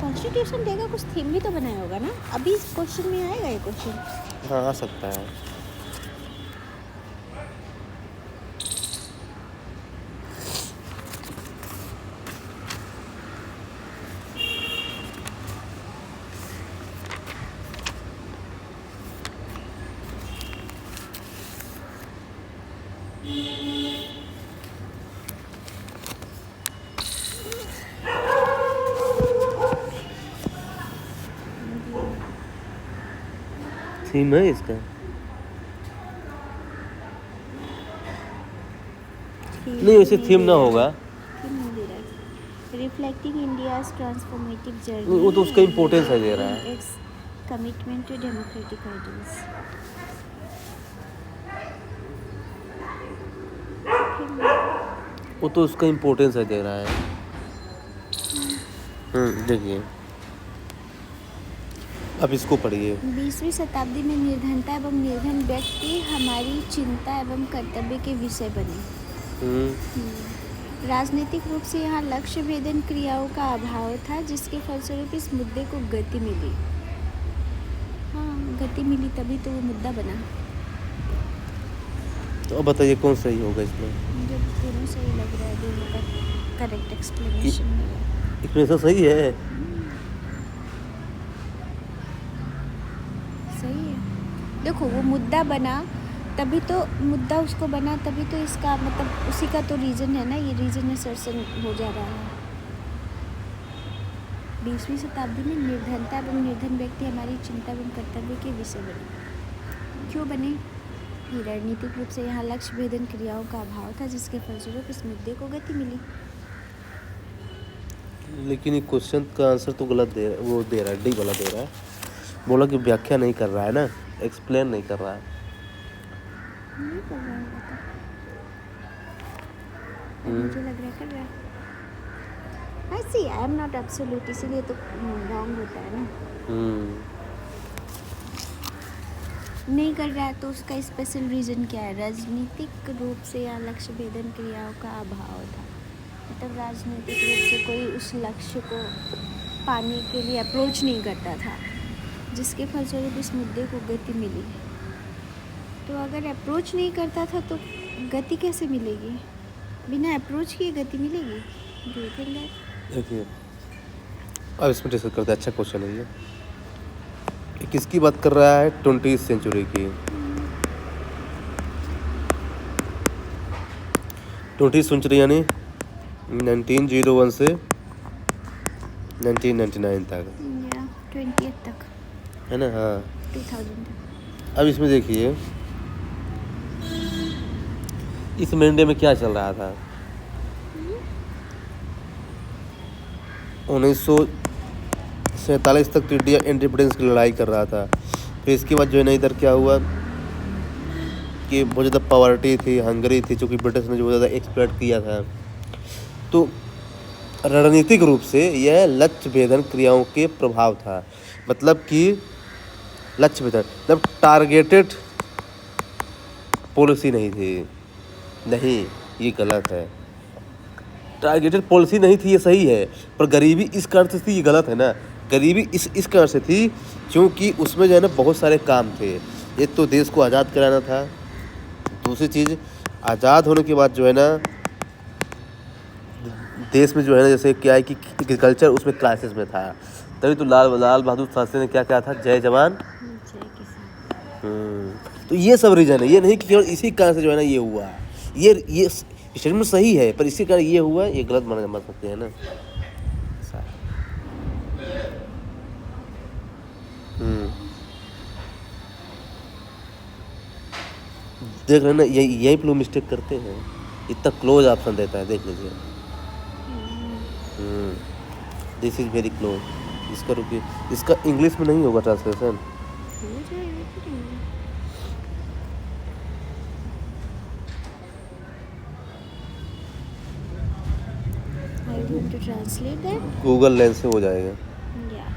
B: कॉन्स्टिट्यूशन डे का कुछ थीम भी तो बनाया होगा ना, अभी इस क्वेश्चन में आएगा ये क्वेश्चन।
A: हाँ आ सकता है। थीम है इसका? नहीं, वैसे थीम ना होगा।
B: रिफ्लेक्टिंग इंडियाज ट्रांसफॉर्मेटिव
A: नहीं, वो तो उसका इम्पोर्टेंस है दे रहा है।
B: It's commitment to democratic ideals.
A: वो तो उसका इम्पोर्टेंस है दे रहा है। देखिए, अब इसको पढ़िए।
B: 20वीं शताब्दी में निर्धनता एवं निर्धन व्यक्ति हमारी चिंता एवं कर्तव्य के विषय बने। राजनीतिक रूप से यहाँ लक्ष्य भेदन क्रियाओं का अभाव था, जिसके फलस्वरूप इस मुद्दे को गति मिली। हाँ, गति मिली तभी तो वो मुद्दा बना।
A: तो अब बताइए कौन सही होगा इसमें?
B: मुझे दोनों सही लग रहा है, दोनों का करेक्ट एक्सप्लेनेशन है।
A: इसमें तो सही है।
B: सही है। देखो, वो मुद्दा बना तभी तो, मुद्दा उसको बना तभी तो इसका मतलब उसी का तो रीज़न है ना, ये रीज़न असर्शन हो जा रहा है। 20वीं शताब्दी में निर्धनता एवं निर्धन व्यक्ति हमारी चिंता एवं कर्तव्य के विषय बने। क्यों बने? कि रणनीतिक रूप से यहाँ लक्ष्य भेदन क्रियाओं का अभाव था, जिसके फलस्वरूप इस मुद्दे को गति मिली।
A: लेकिन ये क्वेश्चन का आंसर तो गलत दे रहा है, वो दे रहा है, डी वाला दे रहा है। बोला कि व्याख्या नहीं कर रहा है ना, एक्सप्लेन नहीं कर रहा है।
B: नहीं कर रहा है तो मुझे लग रहा है कर रहा है। आई सी, आई एम नॉट एब्सोल्यूट, इसीलिए तो रॉन्ग होता है ना। नहीं कर रहा है तो उसका स्पेशल रीज़न क्या है? राजनीतिक रूप से या लक्ष्य भेदन क्रियाओं का अभाव था, मतलब राजनीतिक रूप से कोई उस लक्ष्य को पाने के लिए अप्रोच नहीं करता था, जिसके फलस्वरूप इस मुद्दे को गति मिली। तो अगर अप्रोच नहीं करता था तो गति कैसे मिलेगी? बिना अप्रोच किए गति मिलेगी?
A: देखिए, अब इसमें डिस्कस करते हैं। अच्छा क्वेश्चन है ये किसकी बात कर रहा है? 20वीं सेंचुरी की। 20वीं सेंचुरी यानी 1901 से 1999 तक,
B: या 20 तक
A: है ना? हाँ,
B: 2000।
A: अब इसमें देखिए इस महीने में क्या चल रहा था। 1947 तक इंडिया इंडिपेंडेंस की लड़ाई कर रहा था। फिर इसके बाद जो है ना इधर क्या हुआ कि बहुत ज़्यादा पॉवर्टी थी, हंगरी थी, जो कि ब्रिटिश ने जो ज़्यादा एक्सप्लॉइट किया था। तो रणनीतिक रूप से यह लक्ष्य भेदन क्रियाओं के प्रभाव था, मतलब कि लक्ष्य भेदन मतलब टारगेटेड पॉलिसी नहीं थी। नहीं, ये गलत है। टारगेटेड पॉलिसी नहीं थी, ये सही है, पर गरीबी इस कारण से थी, ये गलत है ना। गरीबी इस कारण से थी क्योंकि उसमें जो है ना बहुत सारे काम थे। एक तो देश को आज़ाद कराना था, दूसरी चीज़ आज़ाद होने के बाद जो है ना देश में जो है ना जैसे क्या है कि एग्रीकल्चर उसमें क्राइसिस में था। तभी तो लाल बहादुर शास्त्री ने क्या कहा था? जय जवान
B: जय किसान।
A: तो ये सब रीज़न है, ये नहीं कि केवल इसी कारण से जो है ना ये हुआ। ये स्टेटमेंट सही है, पर इसी कारण ये हुआ, ये गलत मान सकते हैं ना। देख रहे ना, यही पे लोग मिस्टेक करते हैं। इतना क्लोज ऑप्शन देता है, देख लीजिए। This is very close. इसका रुकिए, इसका इंग्लिश में नहीं होगा translation.
B: Are you going to translate that?
A: Google lens से हो जाएगा।
B: Yeah.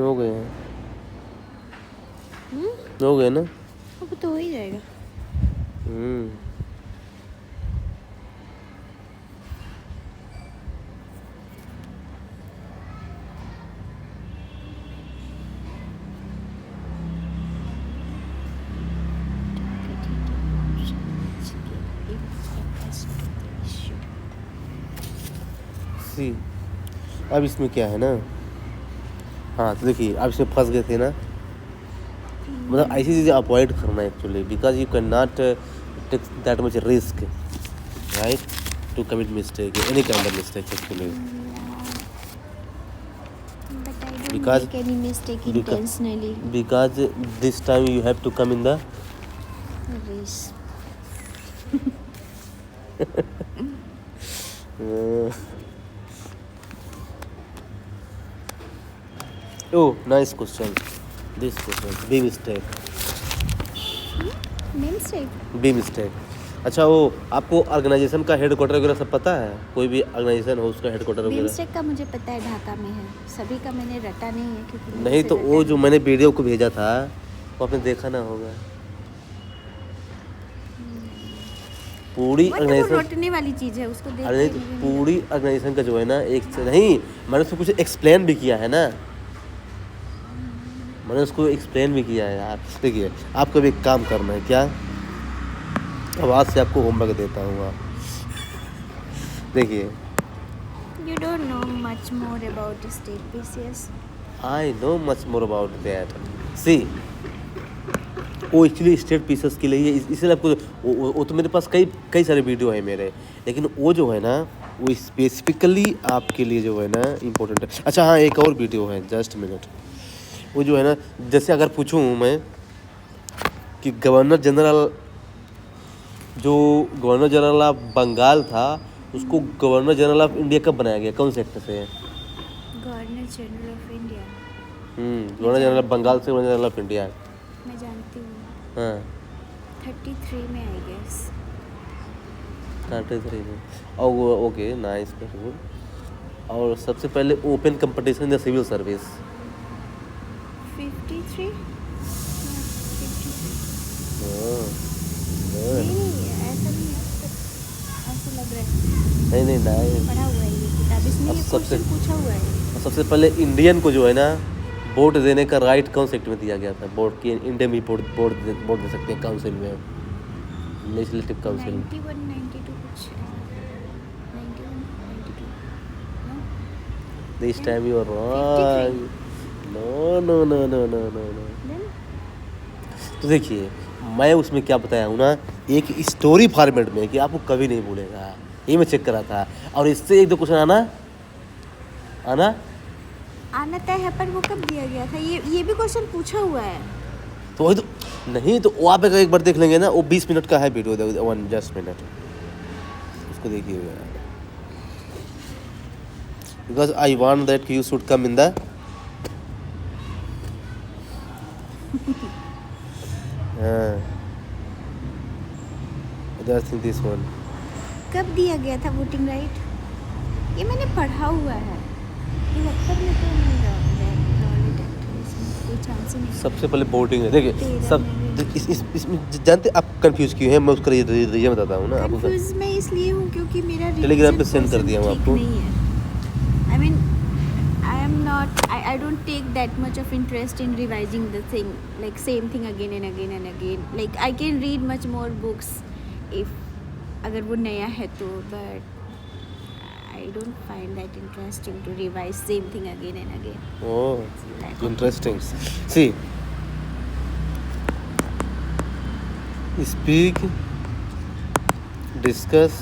A: हो गए हैं, हो गए ना।
B: अब तो हो ही जाएगा।
A: अब इसमें क्या है ना, हाँ तो देखिए आप इसमें फंस गए थे ना, मतलब ऐसी चीज़ें अवॉइड करना actually, because you can not take that much risk, right, to commit mistake, any kind of mistake actually,
B: But I don't
A: Because-
B: make any mistake
A: because-
B: intentionally.
A: Because this time you have to come in the
B: Race.
A: Oh, nice question. This question, big mistake,
B: Name mistake.
A: big mistake. अच्छा वो आपको organisation का headquarter वगैरह सब पता है? कोई भी ऑर्गेनाइजेशन हो उसका हेडक्वार्टर
B: Name
A: वगैरह?
B: mistake का मुझे पता है ढाका में है, सभी का मैंने रटा नहीं है क्योंकि मुझे
A: नहीं
B: से
A: तो
B: रटा
A: वो जो
B: नहीं।
A: मैंने वीडियो को भेजा था वो आपने देखा ना होगा, पूरी
B: वो तो वो
A: ऑर्गेनाइजेशन,
B: रटने वाली चीज है, उसको देख
A: अरे
B: के मुझे नहीं
A: पूरी ऑर्गेनाइजेशन का जो है ना एक नहीं, मैंने उसको कुछ एक्सप्लेन भी किया है ना, मैंने उसको एक्सप्लेन भी किया है यार। देखिए आपको भी एक काम करना है, क्या, अब आज से आपको होमवर्क देता हूँ आप देखिए,
B: लगा। You don't know much more about state PCS.
A: I know much more about that, see वो एक्चुअली स्टेट पीसेस के लिए इसलिए आपको वो तो मेरे पास कई सारे वीडियो है मेरे, लेकिन वो जो है ना वो स्पेसिफिकली आपके लिए जो है ना इम्पोर्टेंट है। अच्छा हाँ, एक और वीडियो है, जस्ट मिनट, वो जो है ना, जैसे अगर पूछूँ मैं कि गवर्नर जनरल ऑफ बंगाल था, उसको गवर्नर जनरल ऑफ इंडिया कब बनाया गया, कौन से एक्ट से?
B: Governor general of India,
A: governor general of Bengal से गवर्नर जनरल ऑफ इंडिया,
B: मैं जानती हूँ,
A: हाँ
B: 33 में आई गेस।
A: 33 में, और वो ओके नाइस वेरी गुड। और सबसे पहले open competition in the civil service,
B: 53?
A: हाँ,
B: नहीं ऐसा नहीं है, ऐसा लग रहा है,
A: नहीं नहीं,
B: पढ़ा हुआ है ये किताब, इसमें
A: अब
B: ये
A: सबसे-
B: क्वेश्चन पूछा हुआ है।
A: सबसे पहले इंडियन को जो है ना वोट देने का राइट कौन से एक्ट में दिया गया था, वोट की इंडिया में वोट दे सकते हैं काउंसिल में, लेजिस्लेटिव काउंसिल।
B: 91, 92 कुछ ऐसा, 91, 92, no?
A: This time you are wrong, no no no no no no no.
B: Then?
A: तो देखिए मैं उसमें क्या बताया हूँ ना, एक स्टोरी फॉर्मेट में कि आपको कभी नहीं भूलेगा, ये मैं चेक करा था, और इससे एक दो क्वेश्चन आना
B: आना तय है, पर वो कब दिया गया था, ये भी क्वेश्चन पूछा हुआ है।
A: तो वही तो, नहीं तो वो आप एक बार देख लेंगे ना, वो 20 मिनट का है वीडियो, 1 जस्ट मिनट, उसको देखिएगा, because I want that you should come in the I think this one.
B: कब दिया गया था वोटिंग राइट, ये मैंने पढ़ा हुआ है, 73 में तो नहीं इसमें कोई चांस ही नहीं।
A: सबसे पहले वोटिंग है, देखिए
B: 13
A: सब
B: में
A: इसमें जानते आप कंफ्यूज क्यों हैं, मैं उसका रीजन बताता हूँ ना आपको।
B: कंफ्यूज मैं इसलिए हूँ क्योंकि मेरा
A: टेलीग्राम पे
B: revision
A: send कर दिया हूँ
B: ठीक
A: आपको।
B: नहीं है। I mean, I don't take that much of interest in revising the thing, like same thing again and again and again. Like I can read much more books if अगर वो नया है तो, but I don't find that interesting to revise same thing again and again.
A: Oh,
B: Lack of
A: interesting. See, speak, discuss,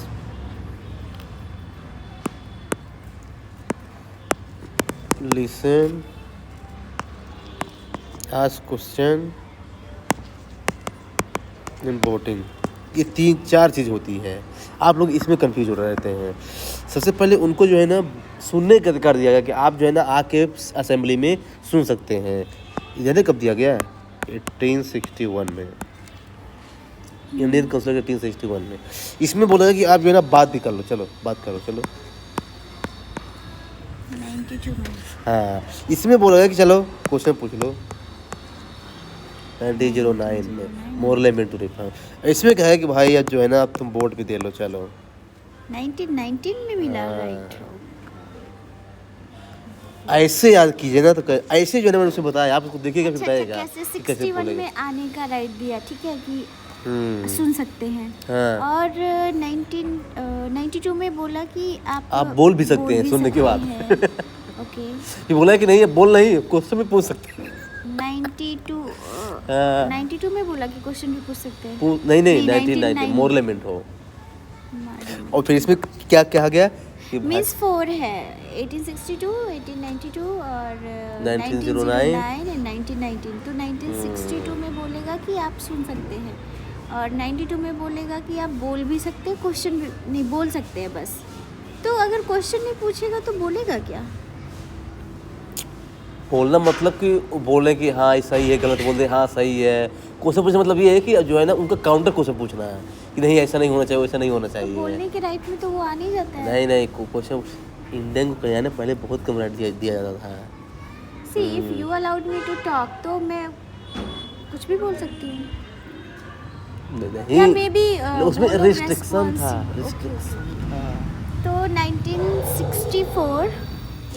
A: listen, ask question and voting, ये 3-4 चीज़ होती है। आप लोग इसमें कंफ्यूज हो रहते हैं। सबसे पहले उनको जो है ना सुनने का अधिकार दिया गया कि आप जो है ना आके असेंबली में सुन सकते हैं। इधर कब दिया गया है? 1861 में, इंडियन काउंसिल 1861 में। इसमें बोला गया कि आप जो है ना बात भी कर लो, चलो बात करो चलो।
B: 92 में।
A: हाँ, इसमें बोला गया कि चलो क्वेश्चन पूछ लो। 1909 में मोरलेमेंट टू रिफॉर्म। इसमें क्या है कि भाई अब जो है ना अब तुम वोट भी दे लो चलो।
B: 1919 में मिला
A: हाँ।
B: राइट।
A: ऐसे याद कीजिए ना, तो ऐसे जो है ना मैंने उसे बताया, आप उसको देखिएगा फिर
B: अच्छा
A: बताएगा
B: कैसे
A: कि कैसे
B: 61
A: बोलेगा।
B: में आने का राइट दिया, ठीक है कि सुन सकते हैं।
A: हाँ।
B: और 1992 में बोला कि आप
A: बोल भी सकते हैं, सुनने के बाद।
B: ओके।
A: ये बोला है कि नहीं, ये बोल नहीं, क्वेश्चन भी पूछ सकते हैं।
B: 92
A: हाँ।
B: 92 में बोला कि क्वेश्चन भी पूछ सकते हैं।
A: नहीं,
B: 1990
A: 1990 मोरलेमेंट हो। और फिर इसमें क्या कहा गया कि
B: मीन्स 4 है, 1862, 1892 और
A: 1909
B: एंड 1919। तो 1962 में बोलेगा कि आप सुन सकते हैं, और 92 में बोलेगा कि आप बोल भी सकते हैं, क्वेश्चन भी नहीं बोल सकते हैं बस। तो अगर क्वेश्चन नहीं पूछेगा तो बोलेगा क्या?
A: बोलना मतलब कि बोले कि हाँ ये सही है, गलत बोल दे हाँ सही है। क्वेश्चन पूछना मतलब ये है कि जो है ना, उनका काउंटर क्वेश्चन पूछना है कि नहीं ऐसा नहीं होना चाहिए, वैसा नहीं होना
B: तो
A: चाहिए।
B: बोलने के राइट में तो वो आ नहीं जाता है।
A: नहीं क्वेश्चन इंडियन को क्या ना, पहले बहुत कम राइट दिया जाता था।
B: See if you allowed me to talk तो मैं कुछ भी बोल सकती हूँ, या मे बी
A: उसमें रिस्ट्रिक्शन था, रिस्ट्रिक्शन था।
B: तो 1964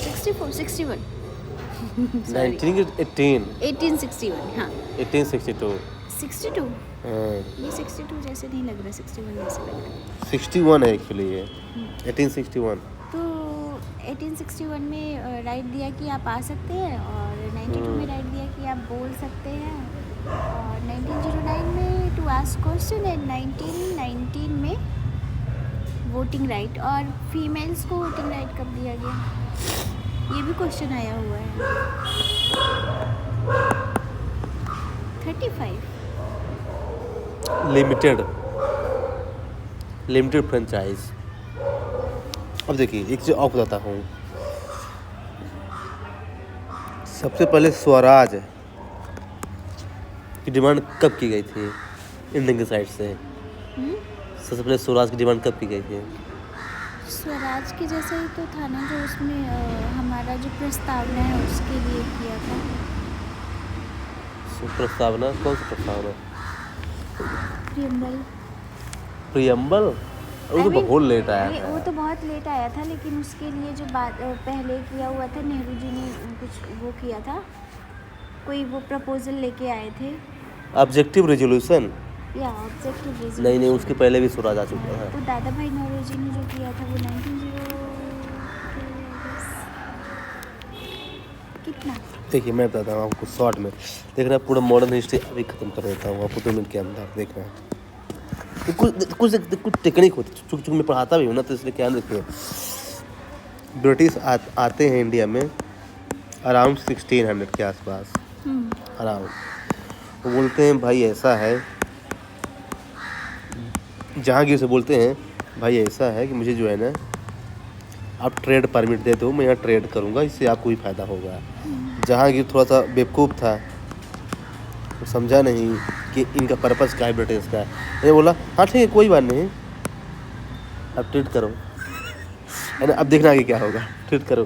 B: 61
A: 1918
B: 1861, हाँ
A: 1862
B: 62। ये 62 जैसे नहीं लग रहा, 61 जैसे लग रहा।
A: 61 है एक्चुअली ये 1861।
B: तो 1861 में राइट दिया कि आप आ सकते हैं, और 92 में राइट दिया कि आप बोल सकते हैं, और 1909 में टू आस्क क्वेश्चन, एंड 1919 में वोटिंग राइट। और फीमेल्स को वोटिंग राइट कब दिया गया, ये भी क्वेश्चन आया हुआ है। 35
A: लिमिटेड फ्रेंचाइज। अब देखिए एक चीज और बताता हूँ। सबसे पहले स्वराज की डिमांड कब की गई थी इंडियन की साइड से? सबसे पहले स्वराज की डिमांड कब की गई थी?
B: स्वराज के जैसा ही तो था ना, जो उसमें हमारा जो प्रस्तावना है उसके लिए किया था।
A: प्रस्तावना? कौन सी प्रस्तावना? प्रियम्बल? वो तो बहुत लेट आया था।
B: वो तो बहुत लेट आया था, लेकिन उसके लिए जो बात पहले किया हुआ था, नेहरू जी ने कुछ वो किया था, कोई वो प्रपोजल लेके आए थे।
A: Objective resolution?
B: या ऑब्जेक्टिव रेजोल्यूशन।
A: नहीं उसके पहले भी स्वराज आ चुका है।
B: तो दादा भाई नौरोजी ने जो किया था वो 1902 कितना।
A: देखिए मैं बताता हूँ आपको शॉर्ट में, देखना पूरा मॉडर्न हिस्ट्री अभी खत्म कर देता हूँ आपको 2 मिनट के अंदर। देखना तो कुछ टेक्निक होती है, चूँकि मैं पढ़ाता भी हूँ ना, तो इसलिए क्या देखिए। ब्रिटिश आते हैं इंडिया में अराउंड 1600 के आसपास, अराउंड। वो बोलते हैं भाई ऐसा है, जहांगीर से बोलते हैं भाई ऐसा है कि मुझे जो है ना, आप ट्रेड परमिट दे दो, मैं यहाँ ट्रेड करूँगा, इससे आपको भी फ़ायदा होगा। जहांगीर थोड़ा सा बेवकूफ़ था, तो समझा नहीं कि इनका पर्पस क्या है ब्रिटिश का। मैंने बोला हाँ ठीक है कोई बात नहीं, अब ट्रेड करो, है ना। अब देखना आगे क्या होगा, ट्रेड करो।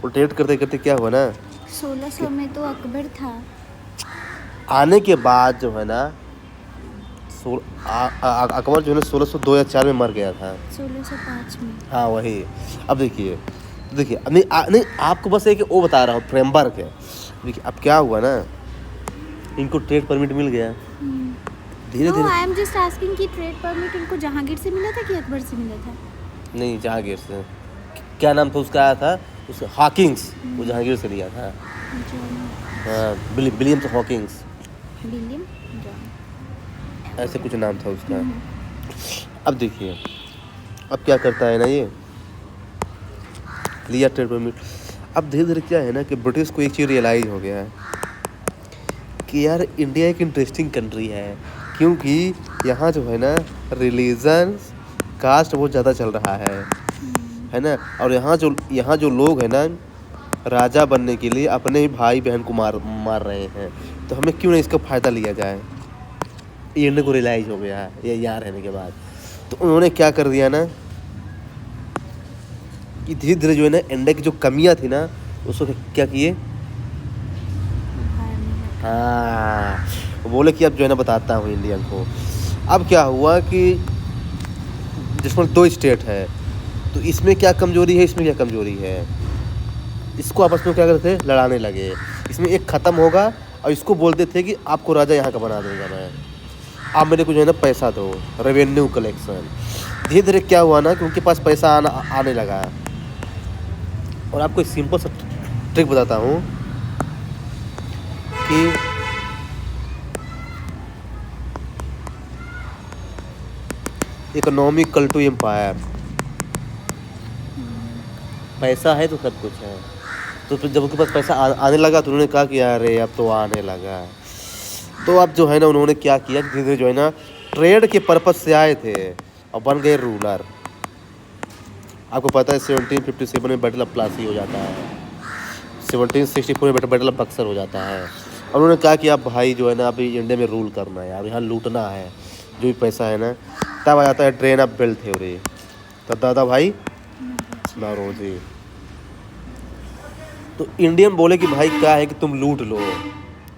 A: वो ट्रेड करते करते क्या हुआ ना,
B: 1600 में तो अकबर था।
A: आने के बाद जो है ना, अकबर जो है ना 1602 या 4 में मर गया था।
B: 1605 में।
A: हाँ वही। अब देखिए नहीं आपको बस एक वो बता रहा हूँ फ्रेमवर्क है। देखिए अब क्या हुआ ना, इनको ट्रेड परमिट मिल गया धीरे धीरे।
B: आई एम जस्ट आस्किंग कि ट्रेड परमिट उनको जहांगीर से मिला था कि अकबर से मिला था?
A: नहीं जहांगीर से। क्या नाम था उसका, आया था उसका हॉकिंग्स, वो जहांगीर से लिया था। हाँ विलियम हॉकिंग्स,
B: विलियम
A: ऐसे कुछ नाम था उसका। अब देखिए अब क्या करता है ना, ये लिया ट्रेड परमिट। अब धीरे धीरे क्या है ना कि ब्रिटिश को एक चीज़ रियलाइज हो गया है कि यार इंडिया एक इंटरेस्टिंग कंट्री है, क्योंकि यहाँ जो है ना रिलीजन कास्ट बहुत ज़्यादा चल रहा है ना। और यहाँ जो लोग हैं ना, राजा बनने के लिए अपने ही भाई बहन को मार रहे हैं, तो हमें क्यों नहीं इसका फ़ायदा लिया जाए। ये इंडिया को रियलाइज हो गया है ये यहाँ रहने के बाद। तो उन्होंने क्या कर दिया ना कि धीरे धीरे जो है ना इंडिया की जो कमियां थी ना, उसको क्या किए, हाँ वो बोले कि अब जो है ना बताता हूँ इंडियन को। अब क्या हुआ कि जिसमें 2 स्टेट है, तो इसमें क्या कमजोरी है, इसमें क्या कमजोरी है, इसको आपस में क्या करते थे, लड़ाने लगे। इसमें एक ख़त्म होगा और इसको बोलते थे कि आपको राजा यहाँ का बना दूंगा मैं। आप मेरे को जो है ना पैसा दो, रेवेन्यू कलेक्शन। धीरे धीरे क्या हुआ ना कि उनके पास पैसा आने लगा। और आपको एक सिंपल सा ट्रिक बताता हूँ कि इकोनॉमिकल टू एम्पायर, पैसा है तो सब कुछ है। तो फिर जब उनके पास पैसा आने लगा तो उन्होंने कहा कि अरे अब तो आने लगा। तो अब जो है ना उन्होंने क्या किया, धीरे धीरे जो है ना ट्रेड के पर्पज से आए थे और बन गए रूलर। आपको पता है 1757 में बैटल ऑफ प्लासी हो जाता है, 1764 में बैटल ऑफ बक्सर हो जाता है। और उन्होंने कहा कि आप भाई जो है ना अभी इंडिया में रूल करना है, अब यहाँ लूटना है जो भी पैसा है ना। तब आ जाता है ट्रेन ऑफ बेल्ट थ्योरी। तब दादा भाई नौरोजी। तो इंडियन बोले कि भाई क्या है कि तुम लूट लो,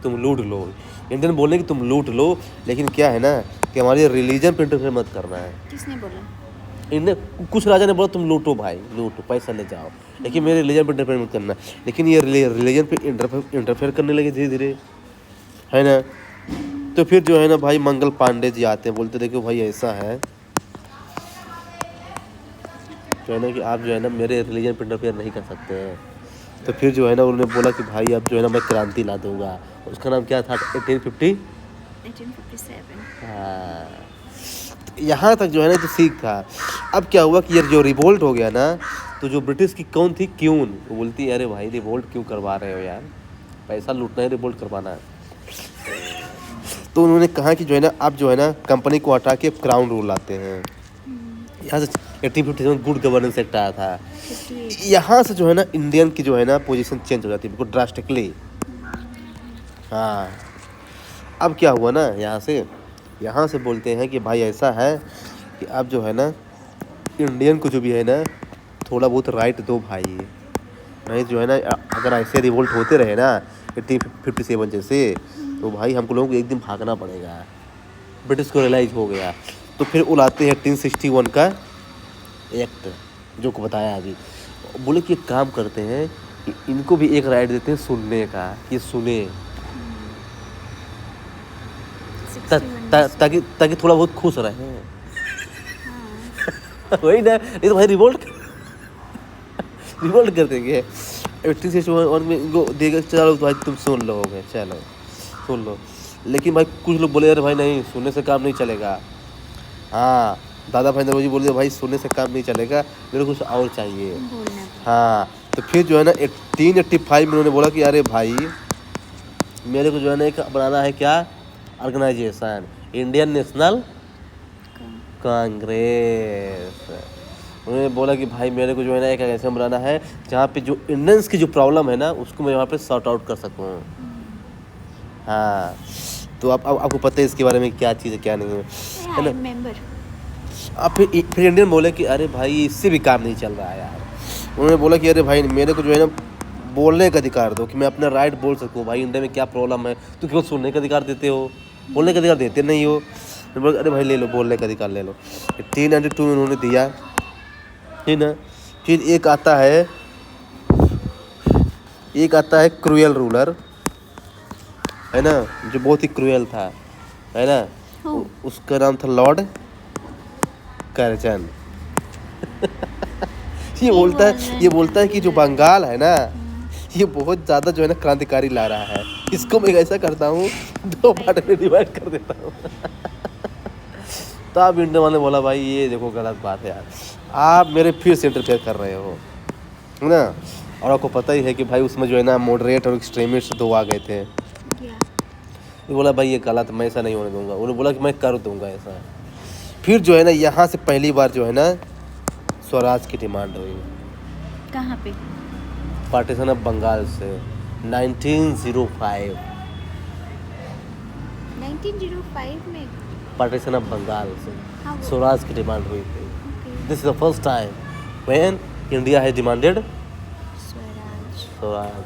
A: तुम लूट लो। इंडियन बोले कि तुम लूट लो, लेकिन क्या है ना कि हमारे रिलीजन पे इंटरफेयर मत करना है।
B: किसने बोला?
A: इन्हें कुछ राजा ने बोला तुम लूटो भाई, लूटो, पैसा ले जाओ, लेकिन मेरे रिलीजन पे इंटरफेयर मत करना। लेकिन ये रिलीजन पे इंटरफेयर करने लगे धीरे धीरे, है ना। तो फिर जो है ना भाई मंगल पांडे जी आते हैं, बोलते देखो भाई ऐसा है जो है ना कि आप जो है ना मेरे रिलीजन पे इंटरफेयर नहीं कर सकते हैं। तो फिर जो है ना उन्होंने बोला कि भाई अब जो है ना मैं क्रांति ला दूंगा। उसका नाम क्या था?
B: 1857।
A: हाँ, यहाँ तक जो है ना तो सीख था। अब क्या हुआ कि ये जो रिवोल्ट हो गया ना, तो जो ब्रिटिश की कौन थी, क्यून, वो बोलती है अरे भाई रिवोल्ट क्यों करवा रहे हो यार, पैसा लूटना है, रिवोल्ट करवाना है। तो उन्होंने कहा कि जो है ना अब जो है ना कंपनी को हटा के क्राउन रूल लाते हैं। यहाँ से 1857 गुड गवर्नेंस एक्ट आया था। यहाँ से जो है ना इंडियन की जो है ना पोजीशन चेंज हो जाती है बिल्कुल ड्रास्टिकली। हाँ, अब क्या हुआ ना यहाँ से बोलते हैं कि भाई ऐसा है कि अब जो है ना इंडियन को जो भी है ना थोड़ा बहुत राइट दो भाई। नहीं जो है ना अगर ऐसे रिवोल्ट होते रहे ना 1857 जैसे, तो भाई हमको लोगों को एक दिन भागना पड़ेगा। ब्रिटिश को रियलाइज हो गया। तो फिर वो लाते हैं 1861 का एक्ट, जो को बताया अभी। बोले कि एक काम करते हैं कि इनको भी एक राइट देते हैं सुनने का, ये सुने ताकि थोड़ा बहुत खुश रहे। वही ना, नहीं तो भाई रिवोल्ट कर देंगे। 1861 में इनको देगा, चलो भाई तुम सुन लोगे, चलो सुन लो। लेकिन भाई कुछ लोग बोले अरे भाई नहीं, सुनने से काम नहीं चलेगा। हाँ, दादा भाई नौरोजी बोले भाई सुनने से काम नहीं चलेगा, मेरे को कुछ और चाहिए। हाँ, तो फिर जो है ना 1885 में उन्होंने बोला कि अरे भाई मेरे को जो है ना एक बनाना है क्या, ऑर्गेनाइजेशन, इंडियन नेशनल कांग्रेस। उन्होंने बोला कि भाई मेरे को जो है ना एक ऐसा बनाना है जहाँ पे जो इंडियंस की जो प्रॉब्लम है ना उसको मैं वहाँ पे सॉर्ट आउट कर सकूँ। हाँ, तो आपको पता है इसके बारे में क्या चीज़ है क्या नहीं है ना। अब फिर इंडियन बोले कि अरे भाई इससे भी काम नहीं चल रहा है यार। उन्होंने बोला कि अरे भाई मेरे को जो है ना बोलने का अधिकार दो कि मैं अपना राइट बोल सकूँ। भाई इंडिया में क्या प्रॉब्लम है, तो क्यों सुनने का अधिकार देते हो, बोलने का अधिकार देते नहीं हो। तो बोले अरे भाई ले लो, बोलने का अधिकार ले लो। 1892 में उन्होंने दिया, ठीक ना। फिर एक आता है क्रूएल रूलर, है ना, जो बहुत ही क्रूएल था, है ना। उसका नाम था लॉर्ड कर्जन। ये बोलता है कि जो बंगाल है ना ये बहुत ज़्यादा जो है ना क्रांतिकारी ला रहा है। इसको मैं ऐसा करता हूँ 2 पार्ट में डिवाइड कर देता हूँ। तो आप इंडिया वाले बोला भाई ये देखो गलत बात है यार, आप मेरे फिर से इंटरफेयर कर रहे हो, है ना। और आपको पता ही है कि भाई उसमें जो है ना मॉडरेट और एक्सट्रीमिस्ट 2 आ गए थे। ये बोला भाई ये गलत, मैं ऐसा नहीं होने दूंगा। उन्होंने बोला कि मैं कर दूंगा ऐसा। फिर जो है ना यहाँ से पहली बार जो है ना स्वराज की डिमांड हुई।
B: कहाँ पे?
A: पार्टीशन ऑफ बंगाल से 1905।
B: 1905 में
A: पार्टीशन ऑफ बंगाल से
B: हाँ,
A: स्वराज की डिमांड हुई थी। This is the first time when India has demanded Swaraj.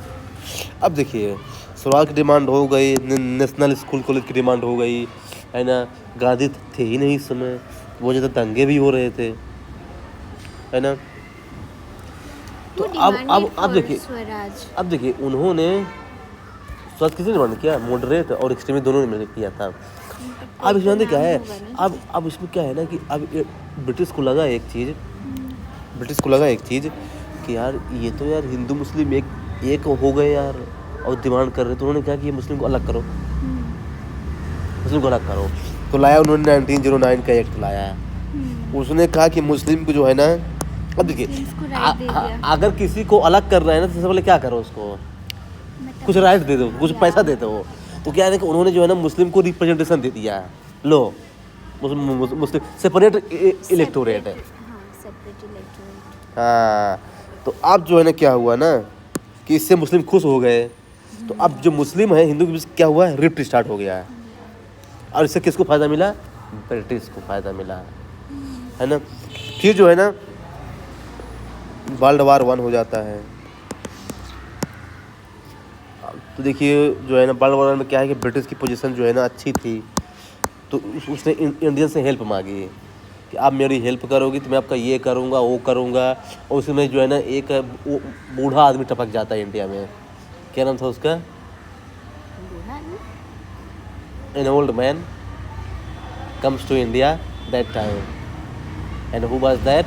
A: अब देखिए स्वराज की डिमांड हो गई, नेशनल स्कूल कॉलेज की डिमांड हो गई, है ना। गांधी थे ही नहीं इस समय, बहुत ज़्यादा दंगे भी हो रहे थे, है ना। तो अब देखिए उन्होंने स्वराज किसी ने डिमांड किया? मॉडरेट और एक्सट्रीमिस्ट दोनों ने मिलकर किया था। अब इसमें जानते क्या है, अब इसमें क्या है ना कि अब ब्रिटिश को लगा एक चीज़ कि यार ये तो यार हिंदू मुस्लिम एक हो गए यार और डिमांड कर रहे, तो उन्होंने कहा कि ये मुस्लिम को अलग करो, तो लाया उन्होंने 1909 का एक्ट लाया। उसने कहा कि मुस्लिम को जो है ना, अब देखिए अगर किसी को अलग कर रहा है ना तो सबसे पहले क्या करो, उसको कुछ राइट दे दो, कुछ पैसा दे दो। तो क्या है कि उन्होंने जो है ना मुस्लिम को रिप्रेजेंटेशन दे दिया, लो मुस्लिम सेपरेट इलेक्टोरेट है। हाँ, तो अब जो है ना क्या हुआ ना कि इससे मुस्लिम खुश हो गए, तो अब जो मुस्लिम है हिंदू के बीच क्या हुआ है, रिफ्ट स्टार्ट हो गया है। और इससे किसको फ़ायदा मिला? ब्रिटिश को फ़ायदा मिला है ना। फिर जो है ना वर्ल्ड वार 1 हो जाता है। तो देखिए जो है ना वर्ल्ड वार में क्या है कि ब्रिटिश की पोजीशन जो है ना अच्छी थी, तो उसने इंडियन से हेल्प मांगी कि आप मेरी हेल्प करोगी तो मैं आपका ये करूँगा वो करूँगा। और उसमें जो है ना एक बूढ़ा आदमी टपक जाता है इंडिया में, क्या नाम था उसका? An old man comes to India that time, and who was that?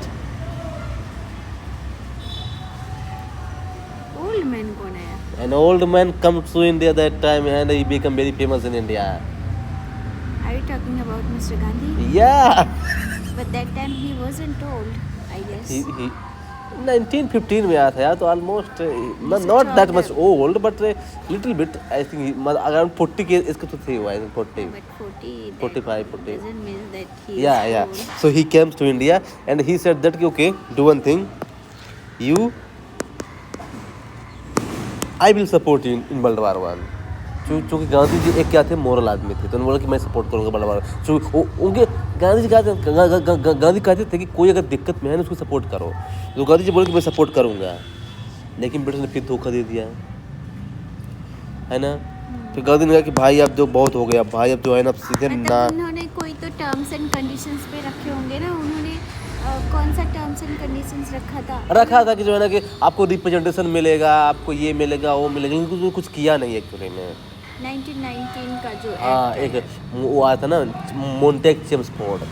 B: Old man कौन है?
A: An old man comes to India that time, and he became very famous in India.
B: Are you talking about Mr. Gandhi?
A: Yeah.
B: But that time he wasn't old, I guess.
A: he 1915 में आया था यार, तो almost not that much old but little bit, I think around 40 के इसका तो थे हुआ है, 40
B: But 40,
A: 45 40
B: doesn't mean that he is
A: yeah
B: old.
A: so he came to India and he said that okay, do one thing, I will support you in World War 1। चूँकि गांधी जी एक क्या थे, मोरल आदमी थे, तो उन्होंने बोला कि मैं सपोर्ट करूंगा वर्ल्ड वार। उनके गांधी जी कहते थे कि कोई अगर दिक्कत में है ना उसको सपोर्ट करो, तो गांधी जी बोले कि मैं सपोर्ट करूंगा, लेकिन ब्रिटिश ने फिर धोखा दे दिया है ना। तो गांधी ने कहा कि भाई अब जो बहुत हो गया भाई, अब जो है ना सीधे ना,
B: उन्होंने कोई तो टर्म्स एंड कंडीशंस पे रखे होंगे ना। उन्होंने कौन सा टर्म्स एंड कंडीशंस रखा था
A: कि जो है ना कि आपको रिप्रेजेंटेशन मिलेगा, आपको ये मिलेगा वो मिलेगा, लेकिन कुछ किया नहीं एक्चुअली में।
B: 1919 का जो
A: हाँ, एक वो आया था ना मोंटेक चेम्सफोर्ड।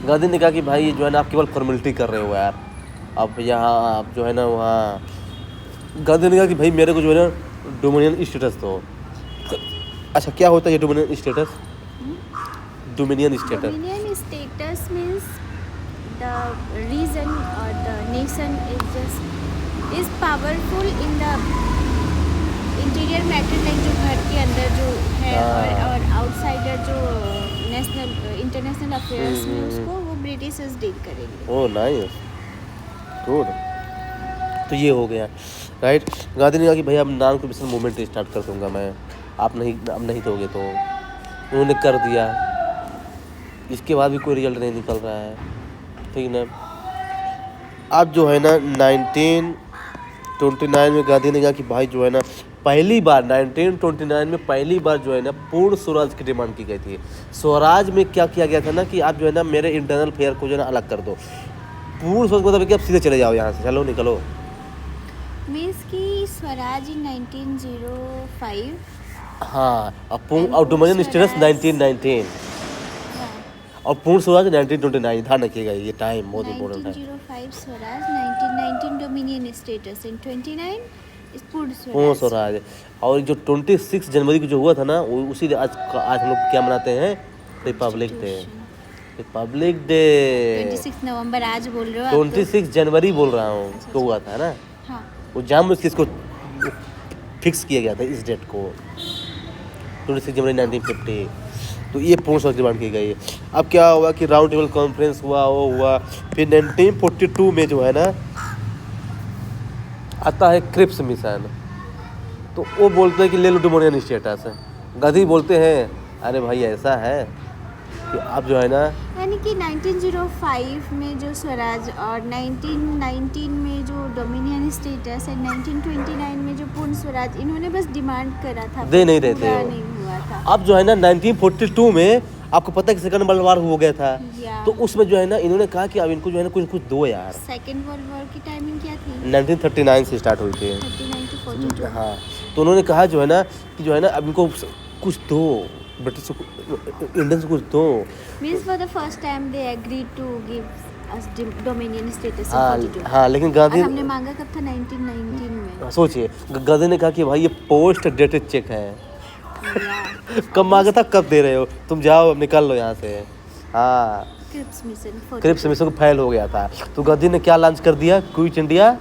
A: गांधी ने कहा कि भाई ये जो है ना आप केवल फॉर्मेलिटी कर रहे हो यार, अब यहाँ आप जो है ना वहाँ। गांधी ने कहा कि भाई मेरे को जो है ना डोमिनियन स्टेटस दो। अच्छा, क्या होता है ये dominion status? Dominion status
B: means the region और the nation is powerful in the interior matter, like जो घर के अंदर जो है और आउटसाइडर जो नेशनल इंटरनेशनल अफेयर्स में उसको वो ब्रिटिशर्स डील करेंगे।
A: Oh nice, good. तो ये हो गया राइट। गांधी ने कहा कि भाई अब नॉन कॉम्पिटिशन मूवमेंट स्टार्ट कर दूंगा मैं, आप नहीं दोगे तो। उन्होंने कर दिया, इसके बाद भी कोई रिजल्ट नहीं निकल रहा है, ठीक ना। अब जो है ना 1929 में गांधी ने कहा कि भाई जो है ना पहली बार 1929 में पहली बार जो है ना पूर्ण स्वराज की डिमांड की गई थी। स्वराज में क्या किया गया था ना कि आप जो है ना मेरे इंटरनल फेयर को जो है ना अलग कर दो। पूर्ण स्वराज मतलब कि आप सीधे चले जाओ यहाँ से, चलो निकलो।
B: मीन्स कि स्वराज इन 1905।
A: हाँ, और डोमिनियन स्टेटस 1919 और पूर्ण स्वराज 1929। ध्यान रखिएगा ये टाइम बहुत इम्पोर्टेंट है।
B: 1905 स्वराज, 1919 डोमिनियन स्टेटस, एंड 29 पूर्ण
A: स्वराज। और जो 26 जनवरी को जो हुआ था ना उसी आज हम लोग क्या मनाते हैं? Republic day.
B: 26 नवंबर आज बोल रहे हो?
A: 26 जनवरी बोल रहा हूँ तो हुआ था ना।
B: हाँ,
A: वो जाम किसको फिक्स किया गया था इस डेट को, 26 जनवरी 1950। तो ये पूर्ण स्वराज डिमांड की गई है। अब क्या हुआ कि राउंड टेबल कॉन्फ्रेंस हुआ। फिर 1942 में जो है ना आता है क्रिप्स मिशन। तो वो बोलते हैं कि ले लो डोमिनियन स्टेटस। गांधी बोलते हैं अरे भाई ऐसा है कि आप जो है ना,
B: यानी कि 1905 में जो स्वराज और 1919 में जो डोमिनियन स्टेटस है, 1929 में जो पूर्ण स्वराज, इन्होंने बस डिमांड करा था,
A: दे नहीं रहे थे।
B: नहीं हुआ था।
A: अब जो है ना 1942 में आपको पता है कि सेकंड वर्ल्ड वार हो गया था, तो उसमें जो है ना इन्होंने कहा कि अब इनको जो है ना कुछ दो यार।
B: सेकंड वर्ल्ड वॉर की टाइमिंग क्या थी?
A: 1939 से स्टार्ट हुई थी।
B: 39 to 42।
A: हाँ, तो उन्होंने कहा जो है ना कि जो है ना अब इनको कुछ दो, ब्रिटिश इंडियंस को कुछ दो।
B: Means for the first time they agreed to give us dominion status in
A: हाँ
B: 42.
A: हाँ, लेकिन
B: और
A: गांधी
B: हमने मांगा कब था 1919 में।
A: सोचिए गांधी ने कहा कि भाई ये पोस्ट डेटेड चेक है,
B: Yeah.
A: कब मांगा था कब दे रहे हो, तुम जाओ अब निकल लो यहाँ से। हाँ,
B: क्रिप्स मिशन 42
A: क्रिप्स मिशन को फैल हो गया था, तो गांधी ने क्या लॉन्च कर दिया, क्विट इंडिया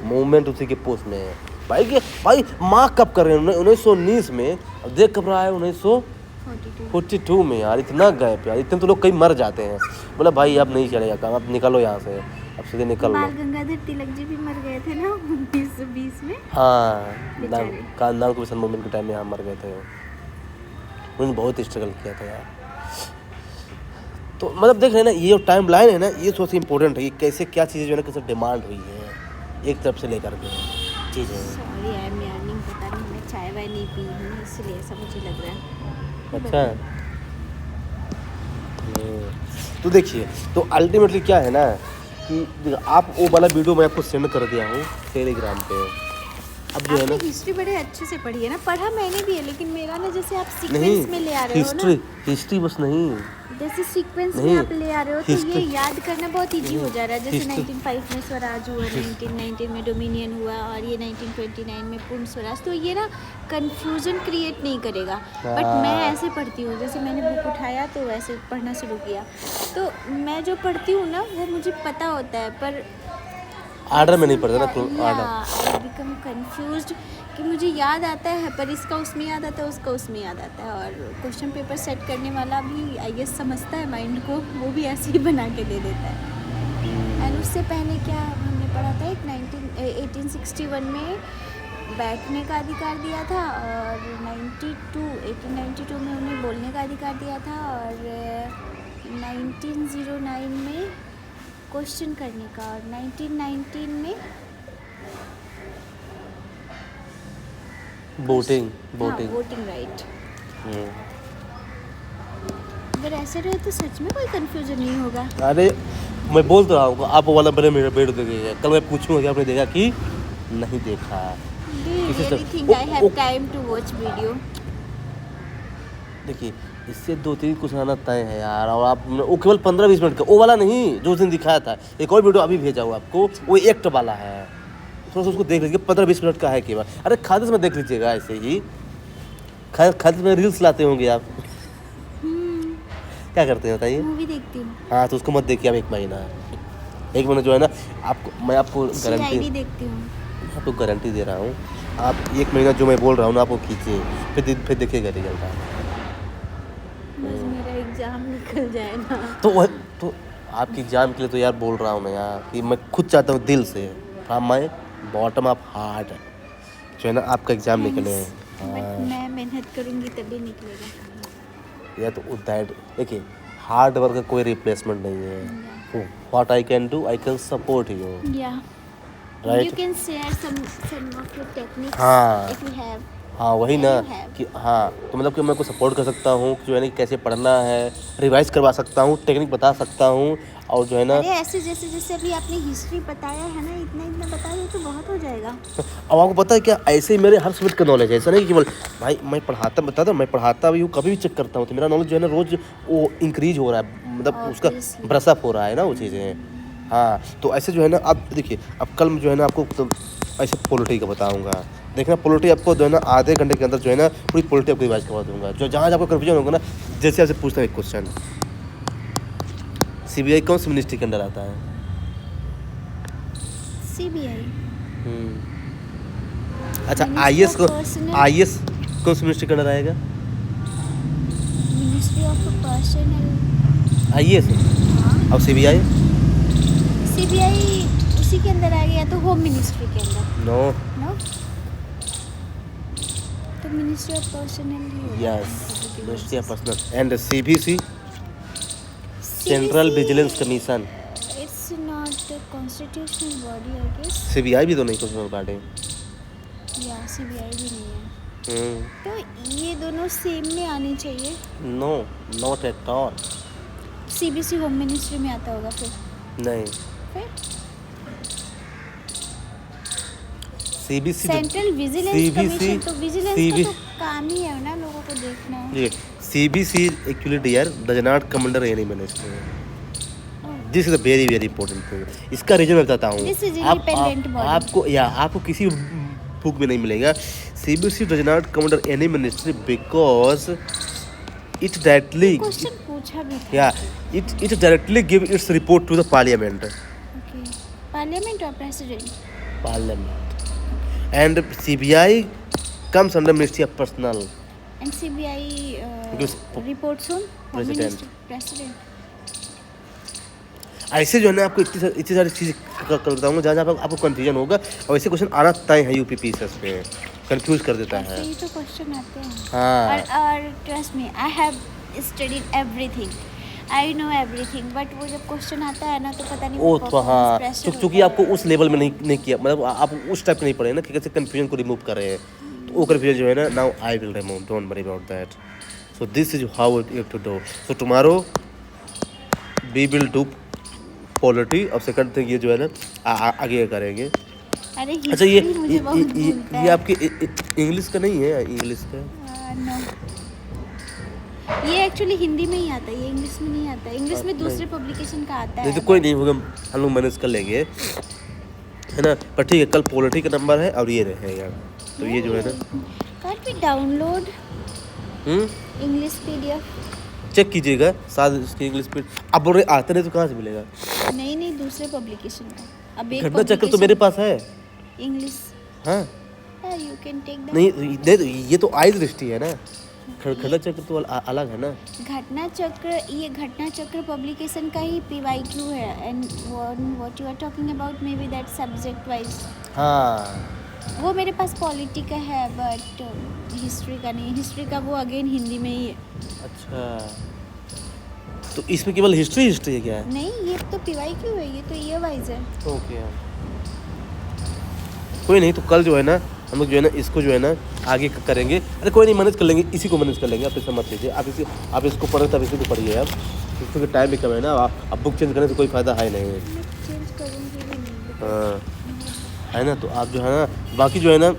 A: मूवमेंट उसी के पोस्ट में है। भाई माँ कब कर रहे हैं 1919 में, अब देख कब रहा है
B: 42
A: 1942 में। यार इतना गैप यार, इतने तो लोग कई मर जाते हैं। बोला भाई अब नहीं चलेगा काम, अब निकलो यहाँ से, अब सीधे निकल लो।
B: बाल गंगाधर तिलक जी भी मर गए थे ना 1920 में।
A: हाँ,
B: बेचारे।
A: कांदाल कमीशन मूवमेंट के टाइम में यहाँ मर गए थे, उन्होंने बहुत स्ट्रगल किया था यार। तो मतलब देख रहे हैं ना, ये जो टाइम लाइन है ना, ये सबसे इम्पोर्टेंट है, ये कैसे क्या चीज़ें जो है ना कैसे डिमांड हुई है एक तरफ से लेकर के चीज़ें।
B: सॉरी आई एम यार्निंग, पता नहीं मैं चाय वाय नहीं पी हूँ ना, इसलिए ऐसा मुझे लग रहा है।
A: अच्छा तो देखिए, तो अल्टीमेटली क्या है ना कि आप वो वाला वीडियो मैं आपको सेंड कर दिया हूँ टेलीग्राम पे। अब जो है ना
B: आपने हिस्ट्री बड़े अच्छे से पढ़ी है ना, पढ़ा मैंने भी है, लेकिन मेरा ना जैसे आप
A: नहीं,
B: सीक्वेंस में ले आ रहे हो ना,
A: हिस्ट्री बस नहीं,
B: जैसे सीक्वेंस में
A: नहीं,
B: आप ले आ रहे हो तो ये
A: history-
B: याद करना बहुत इजी हो जा रहा है। जैसे
A: history-
B: 1905 में स्वराज हुआ, 1919 में डोमिनियन हुआ और ये 1929 में पूर्ण स्वराज, तो ये ना कंफ्यूजन क्रिएट नहीं करेगा। बट मैं ऐसे पढ़ती हूँ, जैसे मैंने बुक उठाया तो ऐसे पढ़ना शुरू किया, तो मैं जो पढ़ती हूँ ना वो मुझे पता होता है, पर
A: आर्डर में नहीं पढ़ता ना,
B: आई
A: आर्डर।
B: बिकम कंफ्यूज्ड कि मुझे याद आता है पर इसका उसमें याद आता है, उसका उसमें याद आता है। और क्वेश्चन पेपर सेट करने वाला भी आई गेस समझता है माइंड को, वो भी ऐसे ही बना के दे देता है। एंड उससे पहले क्या हमने पढ़ा था, एक 1861 में बैठने का अधिकार दिया था, और 1892 में उन्हें बोलने का अधिकार दिया था, और 1909 में क्वेश्चन करने का, और 1919 में
A: वोटिंग
B: वोटिंग राइट। अगर ऐसे रहे तो सच में कोई कंफ्यूजन नहीं होगा।
A: अरे मैं बोल तो रहा हूँ, आप वो वाला बड़े मेरे बेड देखे, कल मैं पूछूंगा कि आपने देखा कि नहीं देखा।
B: really think I have time to watch video।
A: देखिए इससे 2-3 कुछ आना तय है यार, और आप वो केवल 15-20 मिनट का, वो वाला नहीं जो उस दिन दिखाया था, एक और वीडियो अभी भेजा हुआ आपको, वो एक्ट वाला है, थोड़ा सा उसको देख लीजिए, 15-20 मिनट का है केवल। अरे खादिश में देख लीजिएगा, ऐसे ही खादिश में रील्स लाते होंगे आप। क्या करते हैं बताइए?
B: मूवी देखती हूँ।
A: हाँ तो उसको मत देखिए आप, एक महीना जो है ना, आपको मैं आपको
B: गारंटी देखती हूँ।
A: आपको गारंटी दे रहा हूँ, आप 1 महीना जो मैं बोल रहा हूँ ना आपको कीजिए, फिर देखिएगा रिजल्ट।
B: बस मेरा एग्जाम निकल जाए ना।
A: तो आपकी एग्जाम के लिए तो यार बोल रहा हूँ मैं यार, कि मैं खुद चाहता हूँ दिल से, from my bottom of heart जो है ना आपका एग्जाम निकले।
B: बट मैं मेहनत करूँगी तभी निकलेगा।
A: या तो दैट देखिए, हार्ड वर्क का कोई रिप्लेसमेंट नहीं है। What I can do, I can support you,
B: yeah
A: right?
B: You can share some of your techniques
A: हाँ।
B: If you have.
A: हाँ वही ना
B: You have।
A: कि हाँ, तो मतलब कि मैं को सपोर्ट कर सकता हूँ कि जो है ना कैसे पढ़ना है, रिवाइज करवा सकता हूँ, टेक्निक बता सकता हूँ, और जो है ना
B: अरे ऐसे जैसे अभी आपने हिस्ट्री बताया है ना, इतना बता दो तो बहुत हो जाएगा।
A: अब आपको पता है क्या, ऐसे ही मेरे हर सब्जेक्ट का नॉलेज है, ऐसा नहीं कि केवल भाई मैं पढ़ाता भी हूँ, कभी भी चेक करता हूँ, तो मेरा नॉलेज जो है ना रोज वो इंक्रीज हो रहा है, मतलब उसका
B: Obviously।
A: ब्रशअप हो रहा है ना वो चीज़ें। हाँ तो ऐसे जो है ना, आप देखिए अब कल जो है ना आपको तो ऐसे पॉलिटी का बताऊँगा, देखना पॉलिटी आपको जो है ना आधे घंटे के अंदर जो है ना पूरी पॉलिटी आपको रिवाइज करवा दूंगा, जो जहाँ आपको कन्फ्यूजन होगा ना। जैसे आपसे पूछता हूँ एक क्वेश्चन, सीबीआई कौन सी मिनिस्ट्री के अंदर आता है?
B: CBI।
A: अच्छा
B: Ministry
A: IAS
B: of Personnel।
A: IAS कौन सी मिनिस्ट्री के अंदर आएगा?
B: Ministry of personal.
A: आईएएस और सीबीआई?
B: CBI उसी के अंदर आ गया, तो होम मिनिस्ट्री के अंदर।
A: नो,
B: नो, तो मिनिस्ट्री ऑफ पर्सनल ही होगा।
A: Yes ministry of personnel and CBC central vigilance commission.
B: It's not a constitutional body I guess.
A: CBI भी तो नहीं कुछ पार्टी।
B: या CBI भी नहीं है, तो ये दोनों सेम में आनी चाहिए।
A: No, not at all.
B: CBC home ministry में आता होगा फिर।
A: नहीं,
B: फिर
A: CBC
B: सेंट्रल विजिलेंस कमीशन, तो विजिलेंस का तो काम ही है ना लोगों को देखना।
A: CBC actually dear does not come under any ministry. This is a very very important thing. इसका रीजन बताता हूँ।
B: This is independent body.
A: आपको किसी बुक में नहीं मिलेगा। CBC does not come under any ministry because it directly
B: question पूछा भी था।
A: Yeah it directly give its report to the parliament.
B: Okay, parliament और president?
A: Parliament. And CBI comes under Ministry of Personnel.
B: And CBI
A: Because
B: reports on
A: President.
B: President.
A: ऐसे जो है ना आपको इतनी सारी चीज़ कर बताऊंगा जहाँ जहाँ आपको कंफ्यूजन होगा, और ऐसे क्वेश्चन आना तय है UPPSS पे, कंफ्यूज कर देता है।
B: ऐसे ही तो क्वेश्चन आते हैं।
A: हाँ।
B: और trust me, I have studied everything, I know everything, but वो जब क्वेश्चन आता है ना तो पता नहीं
A: ओ
B: वो
A: तो हाँ,
B: pressure
A: क्योंकि
B: होता
A: आपको
B: है।
A: उस लेवल में नहीं किया, मतलब आप उस टाइप के नहीं पढ़े ना कि कैसे कंफ्यूजन को रिमूव कर रहे हैं, तो वो कंफ्यूजन जो है ना, now I will remove, don't worry about that. So this is how you have to do. So tomorrow we will do polity, और सेकंड थिंग ये जो है ना आगे करेंगे।
B: अरे
A: अच्छा
B: history मुझे बहुत भूलता
A: ये
B: है।
A: आपके इंग्लिश का नहीं है? इंग्लिश का
B: नो, ये एक्चुअली हिंदी में ही आता है, ये इंग्लिश में नहीं आता है। इंग्लिश में दूसरे पब्लिकेशन का आता
A: नहीं
B: है।
A: तो कोई नहीं होगा, हम लोग मैनेज कर लेंगे, है ना। पर ठीक है, कल पॉलिटी का नंबर है और ये रहेगा, तो ये जो है ना
B: can't be download English PDF?
A: Check कीजिएगा साथ इसकी इंग्लिश पे। अब बोल रहे आते नहीं तो कहाँ से मिलेगा?
B: नहीं, दूसरे पब्लिकेशन का। अब एक
A: घटना चक्र तो मेरे पास है।
B: इंग्लिश,
A: हाँ
B: यू कैन टेक दैट।
A: नहीं, ये तो आइज दृष्टि है ना, घटना चक्र तो अलग है ना।
B: घटना चक्र, ये घटना चक्र पब्लिकेशन का ही PYQ है, and what you are talking about may be that subject wise.
A: हाँ,
B: वो मेरे पास पॉलिटी का है, बट हिस्ट्री का नहीं। हिस्ट्री का वो अगेन हिंदी में ही है।
A: अच्छा, तो इसमें केवल हिस्ट्री है क्या?
B: नहीं, ये तो PYQ है, ये तो ईयर वाइज है।
A: ओके, कोई नहीं, तो कल जो है ना हम लोग जो है ना इसको जो है ना आगे करेंगे। अरे कोई नहीं, मैनेज कर लेंगे, इसी को मैनेज कर लेंगे, आप इसका मत लीजिए। आप इसको पढ़े तब इसी को पढ़िए। अब इसको टाइम भी कम है ना, अब बुक चेंज करने से कोई फ़ायदा है नहीं।
B: मैं चेंज करूँगी भी नहीं।
A: हाँ, है ना। तो आप जो है ना बाकी जो है ना